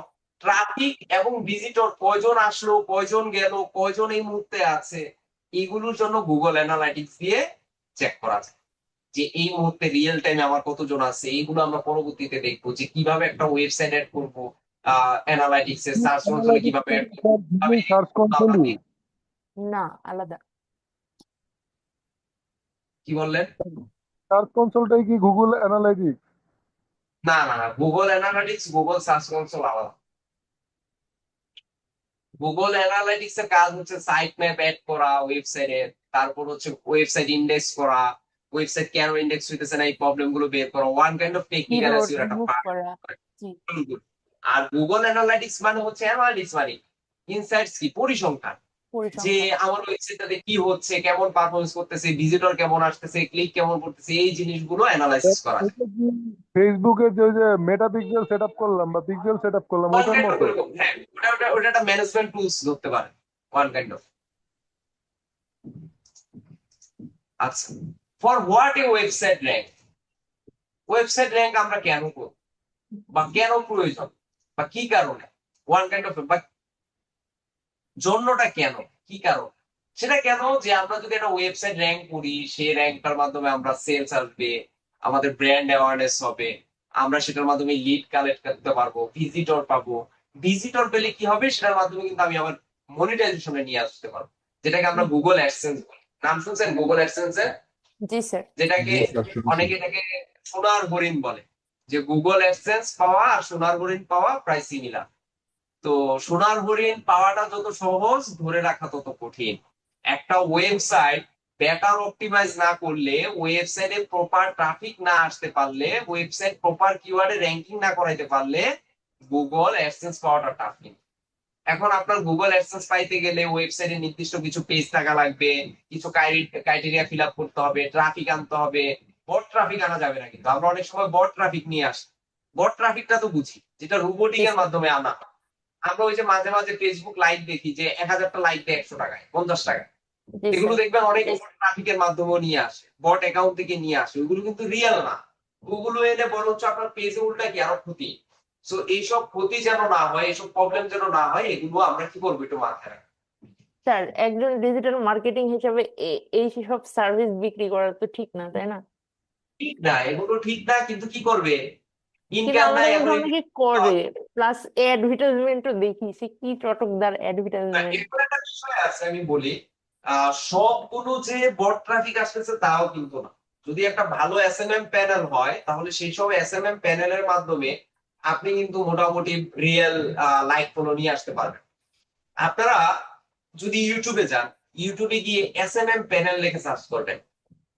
ট্রাফিক এবং ভিজিটর কয়জন আসলো, কয়জন গেল, কয়জন এই মুহূর্তে আছে, এগুলোর জন্য গুগল অ্যানালাইটিক্স দিয়ে চেক করা যায় যে এই মুহূর্তে রিয়েল টাইমে আমার কতজন আছে। এইগুলো আমরা পরবর্তীতে দেখবো যে কিভাবে একটা ওয়েবসাইট অ্যাড করবো, অ্যানালাইটিক্স এর সার্চ কনসোলে কিভাবে add করবো, কিভাবে সার্চ কনসোলই। না, আলাদা। কি বললেন? সার্চ কনসোলটাই কি গুগল অ্যানালাইটিক্স? না না না, Google analytics Google search console আলাদা। গুগল অ্যানালাইটিক্স এর কাজ হচ্ছে সাইট ম্যাপ অ্যাড করা ওয়েবসাইটে, তারপর হচ্ছে ওয়েবসাইট ইন্ডেক্স করা, ওয়েবসাইট কেন ইন্ডেক্স হইতেছে না এই প্রবলেম গুলো বের করা, one kind of technical keyboard SEO একটা রিমুভ পার্ট। করা। জি। আর গুগল অ্যানালাইটিক্স মানে হচ্ছে অ্যানালাইটিক্স মানে ইনসাইটস কি, পরিসংখ্যান, যে পরিসংখ্যান। আমার ওয়েবসাইটটাতে কি হচ্ছে, কেমন পারফরমেন্স করতেছে, ভিজিটর কেমন আসতেছে, ক্লিক কেমন করতেছে, এই জিনিসগুলো অ্যানালাইসিস করা যায়। ফেসবুকে যে মেটা পিক্সেল সেটআপ করলাম বা পিক্সেল সেটআপ করলাম ওয়ান ওটার কাইন্ড অফ মতো। এরকম, হ্যাঁ, ওটা একটা ম্যানেজমেন্ট টুলস ধরতে পারে, ওয়ান কাইন্ড অফ। আচ্ছা, for what a website rank? Website rank আমরা কেন করব, বা কেন প্রয়োজন, বা কি কারণে, ওয়ান কাইন্ড অফ, বা জন্যটা কেন, কি কারণ, সেটা কেন, যে আমরা যদি একটা ওয়েবসাইট র্যাঙ্ক করি, সেই র্যাঙ্কটার মাধ্যমে আমরা সেলস আসবে, আমাদের ব্র্যান্ড অ্যাওয়ারনেস হবে, আমরা সেটার মাধ্যমে লিড কালেক্ট করতে পারবো, ভিজিটর পাবো। ভিজিটর পেলে কি হবে, সেটার মাধ্যমে কিন্তু আমি আমার মনিটাইজেশনে নিয়ে আসতে পারবো, যেটাকে আমরা গুগল অ্যাডসেন্স বলি। নাম শুনছেন গুগল অ্যাডসেন্স এর? জি স্যার। যেটাকে অনেকে এটাকে সোনার হরিণ বলে, যে গুগল অ্যাডসেন্স পাওয়া আর সোনার হরিণ পাওয়া প্রায় সিমিলার। তো সোনার হরিণ পাওয়াটা যত সহজ, ধরে রাখা তত কঠিন। একটা ওয়েবসাইট বেটার অপটিমাইজ না করলে, ওয়েবসাইটে প্রপার ট্রাফিক না আসতে পারলে, ওয়েবসাইট প্রপার কিওয়ার্ডে র্যাঙ্কিং না করাইতে পারলে গুগল অ্যাডসেন্স পাওয়াটা টাফ। এখন আপনার গুগল অ্যাডসেন্স পাইতে গেলে ওয়েবসাইটে নির্দিষ্ট কিছু পেজ থাকা লাগবে, কিছু ক্রাইটেরিয়া ফিল আপ করতে হবে, ট্রাফিক আনতে হবে। বট ট্রাফিক আনা যাবে না, কিন্তু আমরা অনেক সময় বট ট্রাফিক নিয়ে আসি। বট ট্রাফিকটা তো বুঝি, যেটা রোবোটিক এর মাধ্যমে আনা। আমরা ওই যে মাঝে মাঝে ফেসবুক লাইক দেখি যে 1000টা লাইক দেয় 100 টাকায়, 50 টাকায়। জি এগুলো স্যার। দেখবেন অনেক বট ট্রাফিকের মাধ্যমে নিয়ে আসে, বট অ্যাকাউন্ট থেকে নিয়ে আসে, ওইগুলো কিন্তু রিয়েল না। ওগুলো এনে বরঞ্চ আপনার পেজে উল্টা কি আরো ক্ষতি। সো এইসব ক্ষতি যেন না হয়, এইসব প্রবলেম যেন না হয়, এগুলো আমরা কি করবো একটু মাথায় রাখবো। স্যার, একজন ডিজিটাল মার্কেটিং হিসেবে এই সব সার্ভিস বিক্রি করা তো ঠিক না, তাই না? ঠিক না, এগুলো ঠিক না, কিন্তু কি করবে, কিন্তু ইনকাম নাই আমাদের এখন। মধ্যে অনেকে করে, প্লাস অ্যাডভার্টাইজমেন্টও দেখি, সে কি চটকদার অ্যাডভার্টাইজমেন্ট। এরপর একটা বিষয় আছে আমি বলি, সবগুলো যে বট ট্রাফিক আসতেছে তাও কিন্তু না। যদি একটা ভালো এসএমএম প্যানেল হয় তাহলে সেই সব এসএমএম প্যানেলের মাধ্যমে আপনি কিন্তু মোটামুটি রিয়েল লাইক ফলো নিয়ে আসতে পারবেন। আপনারা যদি ইউটিউবে যান, ইউটিউবে গিয়ে এসএমএম প্যানেল লিখে সার্চ করবেন,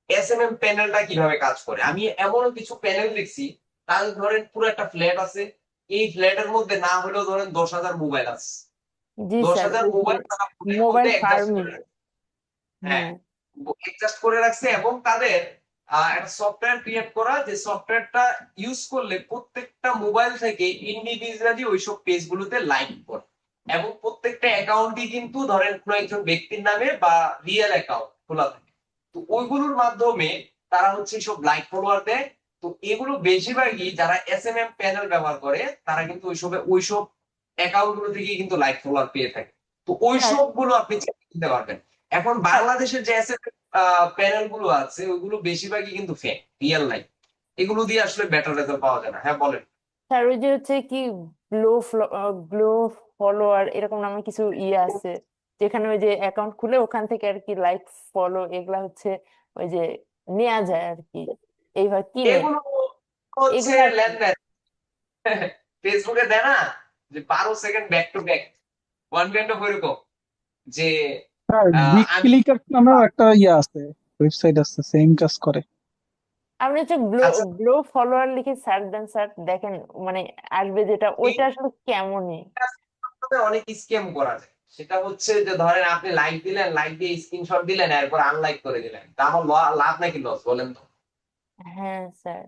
এসএমএম প্যানেলটা কিভাবে কাজ করে। আমি এমনও কিছু প্যানেল দেখছি, তাদের ধরেন পুরো একটা ফ্ল্যাট আছে, এই ফ্ল্যাটের মধ্যে না হলেও ধরেন 10,000 মোবাইল আছে, জি দশ স্যার, হাজার ওই যে মোবাইল তারা ফোনের মোবাইল মধ্যে অ্যাডজাস্ট ফার্মিং। করে রাখছে। হ্যাঁ, হ্যাঁ, অ্যাডজাস্ট করে রাখছে এবং তাদের একটা সফটওয়্যার ক্রিয়েট করা, যে সফটওয়্যারটা ইউজ করলে প্রত্যেকটা মোবাইল থেকে ইন্ডিভিজুয়ালি ওইসব পেজ গুলোতে লাইক করে, এবং প্রত্যেকটা অ্যাকাউন্টই কিন্তু ধরেন কোনো একজন ব্যক্তির নামে বা রিয়েল অ্যাকাউন্ট খোলা থাকে। তো ওইগুলোর মাধ্যমে তারা হচ্ছে সব লাইক ফলোয়ার দেয়। তো এগুলো বেশিরভাগই যারা এসএমএম প্যানেল ব্যবহার করে তারা কিন্তু ওইসব অ্যাকাউন্ট গুলো থেকে কিন্তু লাইক ফলোয়ার পেয়ে থাকে। তো স্যার। ওইসব গুলো আপনি চেক করতে পারবেন। এখন বাংলাদেশের যে প্যানেল গুলো আছে ওইগুলো বেশিরভাগই কিন্তু ফেক, রিয়েল নাই। এগুলো দিয়ে আসলে বেটার রেজাল্ট পাওয়া যায় না। হ্যাঁ বলেন। স্যার ওই যে হচ্ছে কি গ্লো গ্লো ফলোয়ার এরকম নামে কিছু ইয়ে আছে, যেখানে ওই যে অ্যাকাউন্ট খুলে ওখান থেকে আর কি লাইক ফলো এগুলা হচ্ছে ওই যে নেওয়া যায় আর কি, এইভাবে কিনে এগুলো হচ্ছে এগুলা। লেনদেন। ফেসবুকে দেয় না যে 12 second back to back, one kind of এরকম, যে হ্যাঁ, বিগ আমি ক্লিকার নামেও একটা ইয়ে আছে, ওয়েবসাইট আছে সেম কাজ করে। আপনি হচ্ছে গ্লো আচ্ছা, গ্লো ফলোয়ার লিখে সার্চ দেন স্যার, দেখেন মানে আসবে যেটা, ওইটা আসলে কেমনই। এইটাতে অনেক স্ক্যাম করা যায়। সেটা হচ্ছে যে ধরেন আপনি লাইক দিলেন, লাইক দিয়ে স্ক্রিনশট দিলেন, এরপর আনলাইক করে দিলেন, তা আমার লাভ নাকি লস বলেন তো? হ্যাঁ স্যার,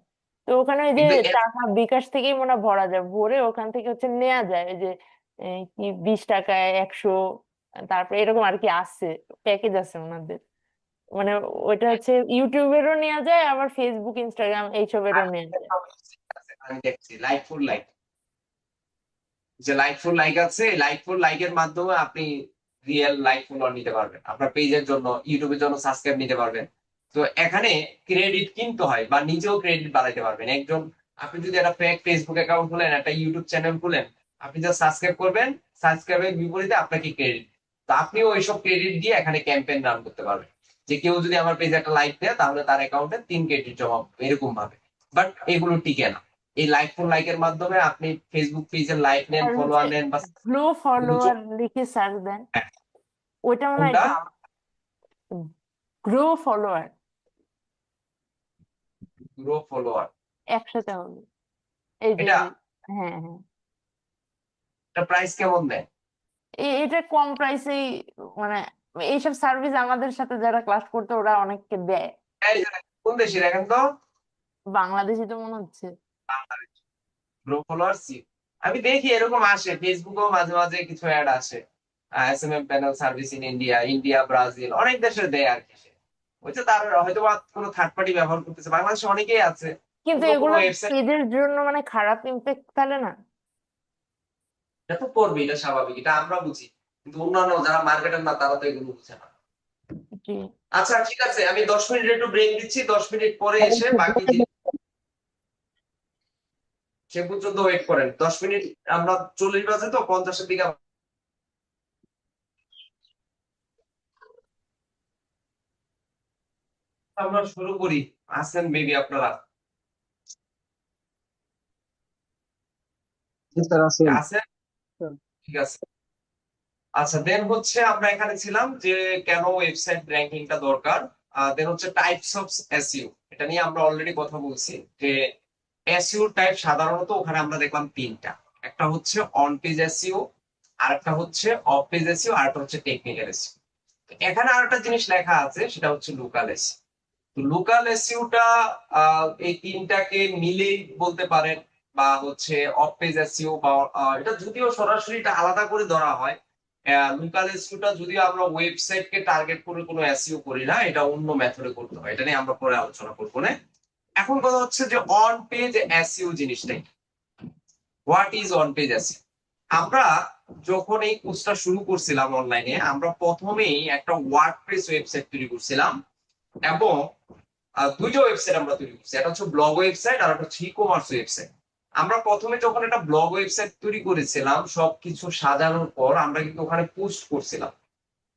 তো ওখানে ওই যে কিন্তু টাকা বিকাশ থেকেই মনে হয় ভরা যায়, ভরে ওখান থেকে হচ্ছে নেওয়া যায় ওই যে কি 20 টাকায় 100, তারপরে এরকম আর কি আছে, প্যাকেজ আছে ওনাদের। মানে ওইটা হচ্ছে ইউটিউবেরও নেওয়া যায়, আবার ফেসবুক ইনস্টাগ্রাম এইসবেরও নেওয়া যায়। আমি দেখছি লাইকফুল লাইক, যে লাইকফুল লাইক আছে, লাইকফুল লাইকের মাধ্যমে আপনি রিয়েল লাইক ফলোয়ার নিতে পারবেন, আপনার পেজের জন্য, ইউটিউবের জন্য সাবস্ক্রাইব নিতে পারবেন। তো এখানে ক্রেডিট কিনতে হয় বা নিজেও ক্রেডিট বাড়াইতে পারবেন। একজন, আপনি যদি একটা ফেক ফেসবুক অ্যাকাউন্ট খুলেন, একটা ইউটিউব চ্যানেল খুলেন, আপনি যা সাবস্ক্রাইব করবেন, সাবস্ক্রাইবের বিপরীতে আপনাকে ক্রেডিট, তো আপনিও ওইসব ক্রেডিট দিয়ে এখানে ক্যাম্পেইন রান করতে পারবেন, যে কেউ যদি আমার পেজে একটা লাইক দেয় তাহলে তার অ্যাকাউন্টে 3 ক্রেডিট জমা হবে, এরকম ভাবে। বাট এগুলো টিকে না। এই লাইক ফর লাইকের মাধ্যমে আপনি ফেসবুক পেজের লাইক নেন, আর হচ্ছে ফলোয়ার নেন, বা গ্লো ফলোয়ার লিখে সার্চ দেন, ওইটা মনে হয় কোনটা? একটু গ্রো ফলোয়ার গ্রো ফলোয়ার, একসাথে হবে, এই যে এটা হ্যাঁ হ্যাঁ, এটা প্রাইস কেমন দেয়? এটা কম প্রাইসেই, মানে এইসব সার্ভিস আমাদের সাথে যারা ক্লাস করতে ওরা অনেককে দেয়। এই যে কোন দেশে দেখেন তো? বাংলাদেশি তো মনে হচ্ছে। গ্রো ফলোয়ার সি, আমি দেখি এরকম আসে ফেসবুকেও মাঝে মাঝে কিছু অ্যাড আসে, SMM panel service in India, India, Brazil, অনেক দেশের দেয় আর কি। সে হচ্ছে তার হয়তো বা কোনো থার্ড পার্টি ব্যবহার করতেছে, বাংলাদেশে অনেকেই আছে, কিন্তু অন্য কোনো এগুলো ওয়েবসাইট। পেজের জন্য মানে খারাপ ইম্প্যাক্ট ফেলে না? এটা তো করবে, এটা স্বাভাবিক, এটা আমরা বুঝি, কিন্তু অন্যান্য যারা মার্কেটার না তারা তো এগুলো বুঝে না। জি আচ্ছা ঠিক আছে, আমি 10 মিনিট একটু ব্রেক দিচ্ছি, 10 মিনিট পরে এসে বাকি সে পর্যন্ত ওয়েট করেন 10 মিনিট। আমরা 40 বাজে তো 50-এর দিকে আমরা শুরু করি। আসেন বেবি আপনারা, স্যার আছে। আছেন? ঠিক আছে। আচ্ছা, দেন হচ্ছে আমরা এখানে ছিলাম যে কেন ওয়েবসাইট র্যাঙ্কিংটা দরকার। দেন হচ্ছে টাইপস অফ এসইও, এটা নিয়ে আমরা অলরেডি কথা বলছি যে এসইও টাইপ সাধারণত ওখানে আমরা দেখলাম তিনটা। একটা হচ্ছে অন পেজ এসইও, আরেকটা হচ্ছে অফ পেজ এসইও, আরেকটা হচ্ছে টেকনিক্যাল এসইও। এখানে আরেকটা জিনিস লেখা আছে, সেটা হচ্ছে লোকাল এসইও। তো লোকাল এসইওটা এই তিনটাকে মিলেই বলতে পারেন, বা হচ্ছে অফ পেজ এসইও, বা এটা যদিও সরাসরি এটা আলাদা করে ধরা হয়। লোকাল এসইওটা যদিও আমরা ওয়েবসাইট কে টার্গেট করে কোনো এসইও করি না, এটা অন্য মেথডে করতে হয়, এটা নিয়ে আমরা পরে আলোচনা করবো না। এখন কথা হচ্ছে যে অন পেজ এসইও জিনিসটাই, what is on page SEO. আমরা যখন এই কোর্সটা শুরু করছিলাম অনলাইনে, আমরা প্রথমেই একটা ওয়ার্ডপ্রেস ওয়েবসাইট তৈরি করছিলাম, এবং দুইটা ওয়েবসাইট আমরা তৈরি করছি, একটা হচ্ছে ব্লগ ওয়েবসাইট আর একটা হচ্ছে ই কমার্স ওয়েবসাইট। আমরা প্রথমে যখন একটা ব্লগ ওয়েবসাইট তৈরি করেছিলাম, সবকিছু সাজানোর পর আমরা কিন্তু ওখানে পোস্ট করছিলাম,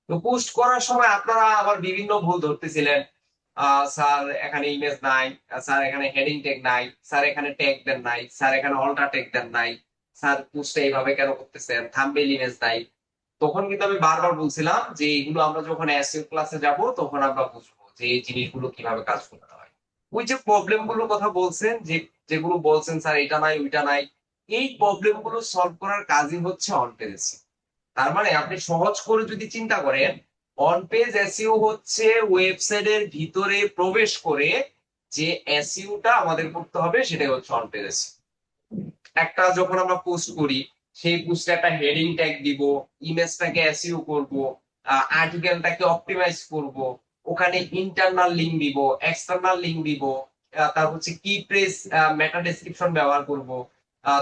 তো পোস্ট করার সময় আপনারা আবার বিভিন্ন ভুল ধরতেছিলেন। স্যার এখানে ইমেজ নাই, স্যার এখানে হেডিং ট্যাগ নাই, স্যার এখানে ট্যাগ দেন নাই, স্যার এখানে অল্টার ট্যাগ দেন নাই, স্যার পোস্টে এইভাবে কেন করতেছেন, থাম্বনেল ইমেজ নাই। তখন কিন্তু আমি বারবার বলছিলাম যে এগুলো আমরা যখন এসইও ক্লাসে যাব তখন আমরা বুঝবো যে এই জিনিসগুলো কিভাবে কাজ করতে হয়। ওই যে প্রবলেম গুলোর কথা বলছেন, যেগুলো বলছেন স্যার এটা নাই ওইটা নাই, এই প্রবলেম গুলো সলভ করার কাজই হচ্ছে অন পেজ এসইও। তার মানে আপনি সহজ করে যদি চিন্তা করেন, অন পেজ এসইও হচ্ছে ওয়েবসাইটের ভিতরে প্রবেশ করে যে এসইওটা আমাদের করতে হবে সেটাই হচ্ছে অন পেজ এসইও। একটা যখন আমরা পোস্ট করি, সেই পোস্টে একটা হেডিং ট্যাগ দিব, ইমেজটাকে এসইও করব, আর্টিকেলটাকে অপটিমাইজ করব, ওখানে ইন্টারনাল লিংক দিব, এক্সটার্নাল লিংক দিব, তারপর হচ্ছে কি প্রেস মেটা ডেসক্রিপশন ব্যবহার করব,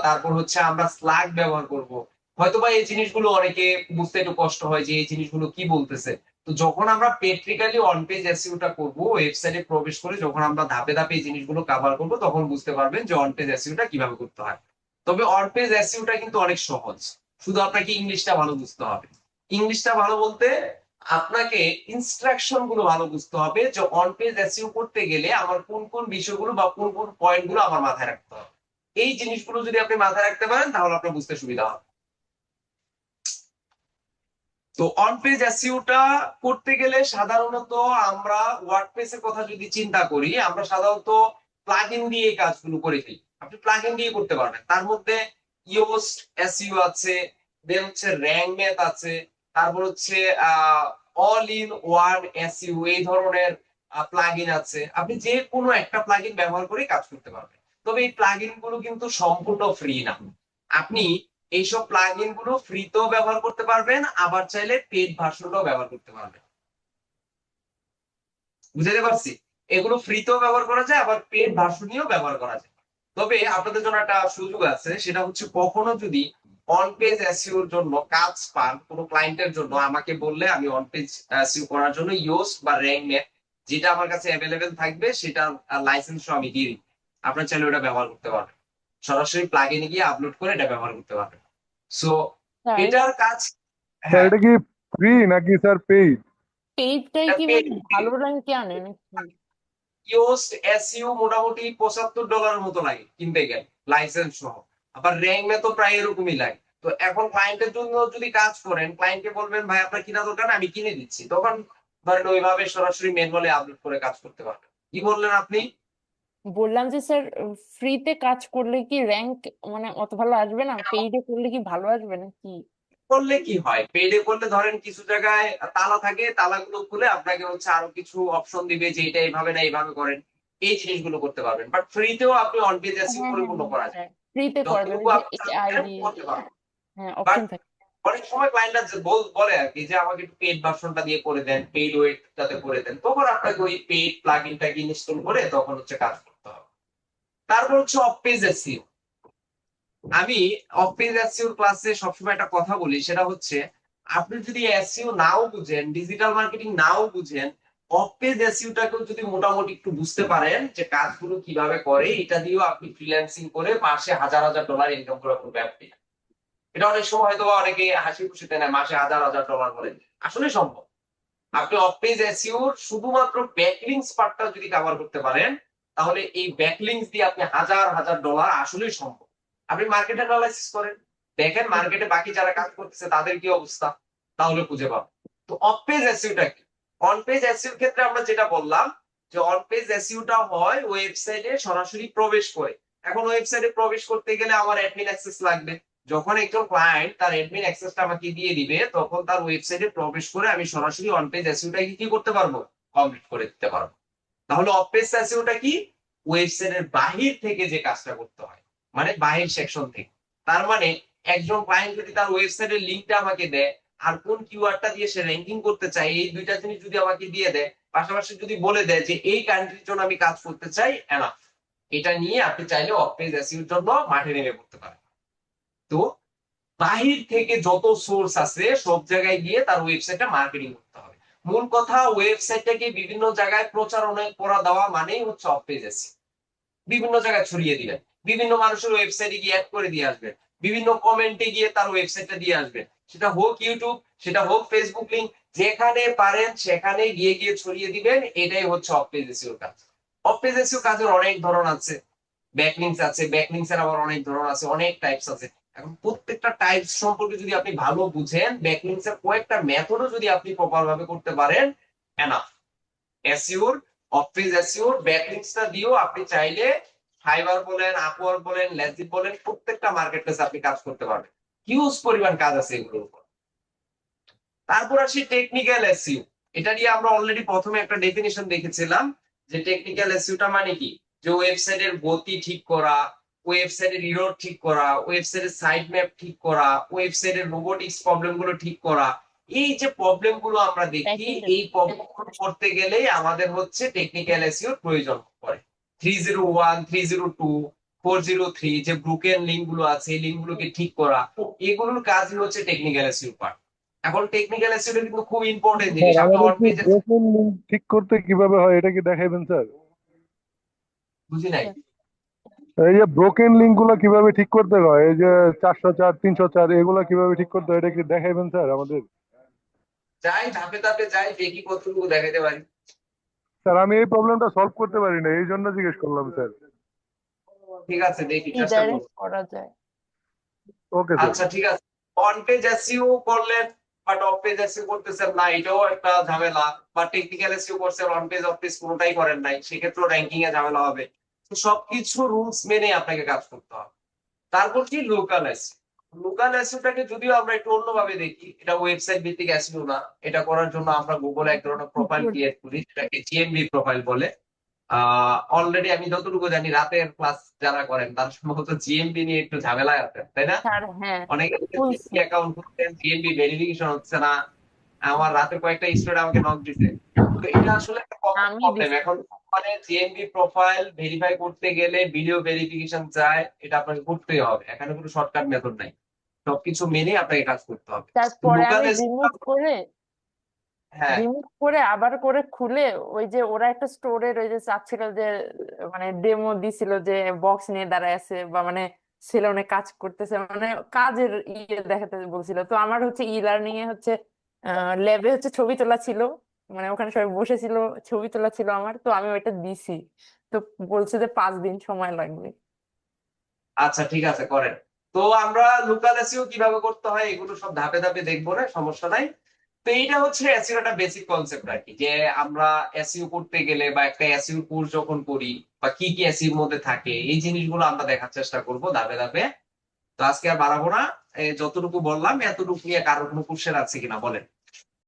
তারপর হচ্ছে আমরা স্ল্যাগ ব্যবহার করব। হয়তোবা এই জিনিসগুলো অনেকে বুঝতে একটু কষ্ট হয় যে এই জিনিসগুলো কি বলতেছে। তো যখন আমরা প্র্যাকটিক্যালি অন পেজ এসইওটা করব, ওয়েবসাইটে প্রবেশ করে যখন আমরা ধাপে ধাপে এই জিনিসগুলো কভার করব, তখন বুঝতে পারবেন যে অন পেজ এসইওটা কিভাবে করতে হয়। তবে অন পেজ এসইওটা কিন্তু অনেক সহজ, শুধু আপনাকে ইংলিশটা ভালো বুঝতে হবে। ইংলিশটা ভালো বলতে আপনাকে ইনস্ট্রাকশন গুলো ভালো বুঝতে হবে যে অন পেজ এসইও করতে গেলে আমার কোন কোন বিষয়গুলো বা কোন কোন পয়েন্ট গুলো আমার মাথায় রাখতে হবে। এই জিনিসগুলো যদি আপনি মাথায় রাখতে পারেন তাহলে আপনার বুঝতে সুবিধা হবে। তো অন পেজ এসইওটা করতে গেলে সাধারণত আমরা ওয়ার্ডপ্রেসের কথা যদি চিন্তা করি, আমরা সাধারণত প্লাগইন দিয়ে এই কাজগুলো করে ফেলি। আপনি প্লাগইন দিয়ে করতে পারবেন, তার মধ্যে ইয়োস্ট এসইও আছে, দেন হচ্ছে র্যাঙ্ক ম্যাথ আছে, তারপর হচ্ছে অল ইন ওয়ান এসইও, এই ধরনের প্লাগইন আছে। আপনি যে কোনো একটা প্লাগইন ব্যবহার করে কাজ করতে পারবেন। তবে এই প্লাগইন গুলো কিন্তু সম্পূর্ণ ফ্রি না। আপনি এইসব প্লাগইন গুলো ফ্রিতেও ব্যবহার করতে পারবেন, আবার চাইলে পেড ভার্সনটাও ব্যবহার করতে পারবেন। বুঝাতে পারছি? এগুলো ফ্রিতেও ব্যবহার করা যায়, আবার পেড ভার্সন নিয়েও ব্যবহার করা যায়। তবে আপনাদের জন্য একটা সুযোগ আছে, সেটা হচ্ছে কখনো যদি অন পেজ এসইওর জন্য কাজ পান কোনো ক্লায়েন্টের জন্য, আমাকে বললে আমি অন পেজ এসইও করার জন্য ইয়োস্ট বা র্যাঙ্ক ম্যাথ যেটা আমার কাছে অ্যাভেলেবেল থাকবে সেটা লাইসেন্স আমি দিয়ে দিই। আপনার চাইলে ওটা ব্যবহার করতে পারবেন, সরাসরি প্লাগইনে গিয়ে আপলোড করে এটা ব্যবহার করতে পারবেন। সো স্যার এটার কাজ, স্যার হ্যাঁ, এটা কি ফ্রি নাকি স্যার পেইড? পেইডটাই এটা কি পেড। মানে ভালো র্যাঙ্কে আনে নাকি? ইয়োস্ট এসইও মোটামুটি $75 মতো লাগে কিনতে গেলে লাইসেন্স সহ। আবার র্যাঙ্ক মে তো প্রায় এরকমই লাগে। তো এখন ক্লায়েন্টের জন্য যদি কাজ করেন, ক্লায়েন্টকে বলবেন ভাই আপনার কিনা দরকার না, আমি কিনে দিচ্ছি, তখন ধরেন ওইভাবে সরাসরি ম্যানুয়ালি আপলোড করে কাজ করতে পারবেন। কি বললেন আপনি? বললাম যে স্যার, ফ্রিতে কাজ করলে কি র্যাঙ্ক মানে অত ভালো আসবে না, পেইডে করলে কি ভালো আসবে নাকি? করলে কি হয়, পেডে করলে ধরেন কিছু জায়গায় তালা থাকে, তালাগুলো খুলে আপনাকে হচ্ছে আরো কিছু অপশন দিবে যে এটা এইভাবে না এইভাবে করেন, এই জিনিসগুলো করতে পারবেন। বাট ফ্রিতেও আপনি অন পেজ এসইও হ্যাঁ হ্যাঁ পরিপূর্ণ করা যায়, হ্যাঁ, ফ্রিতে করা যাবে যতটুকু যে আপনি আই চাচ্ছেন দিয়ে করতে পারবেন। হ্যাঁ বাট অপশন থাকে। অনেক সময় ক্লায়েন্টরা বলে আর কি যে আমাকে একটু পেইড ভার্সনটা দিয়ে করে দেন, পেইড ওয়েটটাতে করে দেন, তখন আপনাকে ওই পেইড প্লাগইনটাকে ইনস্টল করে তখন হচ্ছে কাজ করতে হবে। তারপর হচ্ছে অফ পেজ এসইও। আমি অফ পেজ এসইও ক্লাসে সবসময় একটা কথা বলি, সেটা হচ্ছে আপনি যদি এসইও নাও বুঝেন, ডিজিটাল মার্কেটিং নাও বুঝেন, অফ পেজ এসইওটাকেও যদি মোটামুটি একটু বুঝতে পারেন যে কাজগুলো কিভাবে করে, এটা দিয়েও আপনি ফ্রিল্যান্সিং করে মাসে হাজার হাজার ডলার ইনকাম করা করবে আপনি। এটা অনেক সময় হয়তো বা অনেকে হাসি খুশিতে নেয়, মাসে হাজার হাজার ডলার করে, আসলে সম্ভব। আপনি অফ পেজ এসইওর শুধুমাত্র ব্যাকলিংকস পার্টটা যদি কভার করতে পারেন, তাহলে এই ব্যাকলিংকস দিয়ে আপনি হাজার হাজার ডলার আসলেই সম্ভব। আপনি মার্কেট অ্যানালাইসিস করেন, দেখেন মার্কেটে বাকি যারা কাজ করতেছে তাদের কি অবস্থা, তাহলে খুঁজে পাবেন। তো অফ পেজ এসইওটা কি? অন পেজ এসইওর ক্ষেত্রে আমরা যেটা বললাম যে অন পেজ এসইওটা হয় ওয়েবসাইটে সরাসরি প্রবেশ করে। এখন ওয়েবসাইটে প্রবেশ করতে গেলে আমার অ্যাডমিন অ্যাক্সেস লাগবে। যখন একজন ক্লায়েন্ট তার অ্যাডমিন অ্যাক্সেসটা আমাকে দিয়ে দিবে, তখন তার ওয়েবসাইটে প্রবেশ করে আমি সরাসরি অন পেজ এসইওটাকে কি করতে পারবো, কমপ্লিট করে দিতে পারবো। তাহলে অফ পেজ এসইওটা কি? ওয়েবসাইটের বাহির থেকে যে কাজটা করতে হয়, মানে বাহির সেকশন থেকে। তার মানে একজন ক্লায়েন্ট যদি তার ওয়েবসাইটের লিংকটা আমাকে দেয়, আর কোন কিওয়ার্ডটা দিয়ে সে র্যাঙ্কিং করতে চায়, এই দুইটা জিনিস যদি আমাকে দিয়ে দেয়, পাশাপাশি যদি বলে দেয় যে এই কান্ট্রির জন্য আমি কাজ করতে চাই, এনাফ। এটা নিয়ে আপনি চাইলে অফ পেজ এসইওর জন্য মাঠে নেমে পড়তে পারেন। তো বাহির থেকে যত সোর্স আছে সব জায়গায় গিয়ে তার ওয়েবসাইটটা মার্কেটিং করতে হবে। মূল কথা, ওয়েবসাইটটাকে বিভিন্ন জায়গায় প্রচারণা করা দেওয়া মানেই হচ্ছে অফ পেজ এসইও। বিভিন্ন জায়গায় ছড়িয়ে দিবেন, বিভিন্ন মানুষের ওয়েবসাইটে গিয়ে অ্যাড করে দিয়ে আসবেন, বিভিন্ন কমেন্টে গিয়ে তার ওয়েবসাইটটা দিয়ে আসবেন, সেটা হোক ইউটিউব, সেটা হোক ফেসবুক লিংক, যেখানে পারেন সেখানে গিয়ে গিয়ে ছড়িয়ে দিবেন। এটাই হচ্ছে অফ পেজ এসইও কাজ। অফ পেজ এসইও কাজের অনেক ধরন আছে, ব্যাকলিংস আছে, ব্যাকলিংস এর আবার অনেক ধরন আছে, অনেক টাইপস আছে। এখন প্রত্যেকটা টাইপস সম্পর্কে যদি আপনি ভালো বুঝেন, ব্যাকলিংস এর কয়েকটা মেথডও যদি আপনি প্রপার ভাবে করতে পারেন, এনাফ। এসইওর, অফ পেজ এসইওর ব্যাকলিংসটা দিয়েও আপনি চাইলে ফাইবার বলেন, আপওয়ার্ক বলেন, লেজিক বলেন, প্রত্যেকটা মার্কেট প্লেসে আপনি কাজ করতে পারবেন। হিউজ পরিমাণ কাজ আছে এগুলোর উপর। তারপর আসি টেকনিক্যাল এসইও। এটা নিয়ে আমরা অলরেডি প্রথমে একটা ডেফিনিশন দেখেছিলাম যে টেকনিক্যাল এসইওটা মানে কি, যে ওয়েবসাইটের গতি ঠিক করা, ওয়েবসাইটের ইরর ঠিক করা, ওয়েবসাইটের সাইড ম্যাপ ঠিক করা, ওয়েবসাইটের রোবোটিক্স প্রবলেম গুলো ঠিক করা। এই যে প্রবলেম গুলো আমরা দেখি, Backend এই প্রবলেম গুলো করতে গেলেই আমাদের হচ্ছে টেকনিক্যাল এসইওর প্রয়োজন পড়ে। 301, 302, 403 যে ব্রোকেন লিঙ্ক গুলো আছে, এই লিঙ্ক গুলোকে ঠিক করা, এগুলোর কাজই হচ্ছে টেকনিক্যাল এসইও পার্ট। এখন টেকনিক্যাল এসইও কিন্তু খুব ইম্পর্টেন্ট জিনিস। স্যার আপনি আমাদের অন কি পেজে ব্রোকেন লিঙ্ক ঠিক করতে কিভাবে হয় এটা কি দেখাইবেন স্যার? বুঝি নাই। এই যে ব্রোকেন লিঙ্ক গুলো কিভাবে ঠিক করতে হয়, এই যে 404, 304 এগুলা কিভাবে ঠিক করতে হয় এটা কি দেখাইবেন স্যার আমাদের? যাই ধাপে ধাপে যাই, দেখি কতটুকু দেখাতে পারি। স্যার আমি এই প্রবলেমটা সলভ করতে পারি না, এই জন্য জিজ্ঞেস করলাম স্যার। ঠিক আছে, দেখি চেষ্টা করবো। রিডাইরেক্ট করা যায়। Okay sir. আচ্ছা ঠিক আছে, অন পেজ এসইও করলেন বাট অফ পেজ এসইও করতেছেন না, এটাও একটা ঝামেলা। বা টেকনিক্যাল এসইও করছেন, অন পেজ অফ পেজ কোনোটাই করেন নাই, সেক্ষেত্রে র্যাঙ্কিং এ ঝামেলা হবে। তো সবকিছু রুলস মেনে আপনাকে কাজ করতে হবে। তারপর কি লোকাল এসইও। লোকাল এসইওটাকে যদিও আমরা একটু অন্যভাবে দেখি, এটা ওয়েবসাইট ভিত্তিক এসইও না। এটা করার জন্য আমরা গুগলে এক ধরনের প্রোফাইল ক্রিয়েট করি, যেটাকে জিএমবি প্রোফাইল বলে। অলরেডি আমি যতটুকু জানি রাতের ক্লাস যারা করেন তারা সম্ভবত জিএমবি নিয়ে একটু ঝামেলায় আছেন, তাই না? স্যার হ্যাঁ অনেকে বলছি। অ্যাকাউন্ট করতেন, জিএমবি ভেরিফিকেশন হচ্ছে না। আমার রাতে কয়েকটা স্টুডেন্ট আমাকে নক দিছে। তো এটা আসলে একটা আমি প্রবলেম এখন। মানে জিএমবি প্রোফাইল ভেরিফাই করতে গেলে ভিডিও ভেরিফিকেশন চায়, এটা আপনাকে করতেই হবে। এখানে কোনো শর্টকাট মেথড নাই, সবকিছু মেনে আপনাকে কাজ করতে হবে। তারপরে লোকাল আমি হ্যাঁ রিমুভ করে আবার করে খুলে, ওই যে ওরা একটা স্টোরের ওই যে চাচ্ছিল যে মানে ডেমো দিছিল যে বক্স নিয়ে দাঁড়ায় আছে বা মানে ছেলে অনেক কাজ করতেছে, মানে কাজের ইয়ে দেখাতে বলছিল। তো আমার হচ্ছে ই লার্নিং এ হচ্ছে ল্যাবে হচ্ছে ছবি তোলা ছিল, মানে ওখানে সবাই বসেছিল, ছবি তোলা ছিল আমার, তো আমি ওইটা দিছি। তো বলছে যে 5 দিন সময় লাগবে। আচ্ছা ঠিক আছে, করেন। তো আমরা লোকাল এসইও কিভাবে করতে হয় এগুলো সব ধাপে ধাপে দেখবো, না সমস্যা নাই। তো এইটা হচ্ছে এসইও একটা বেসিক কনসেপ্ট আর কি, যে আমরা এসইও করতে গেলে বা একটা এসইও কোর্স যখন করি বা কি কি এসইও মধ্যে থাকে, এই জিনিসগুলো আমরা দেখার চেষ্টা করব ধাপে ধাপে। তো আজকে আর বাড়াবো না, যতটুকু বললাম এতটুকু নিয়ে কারোর কোনো কোশ্চেন আছে কিনা বলেন।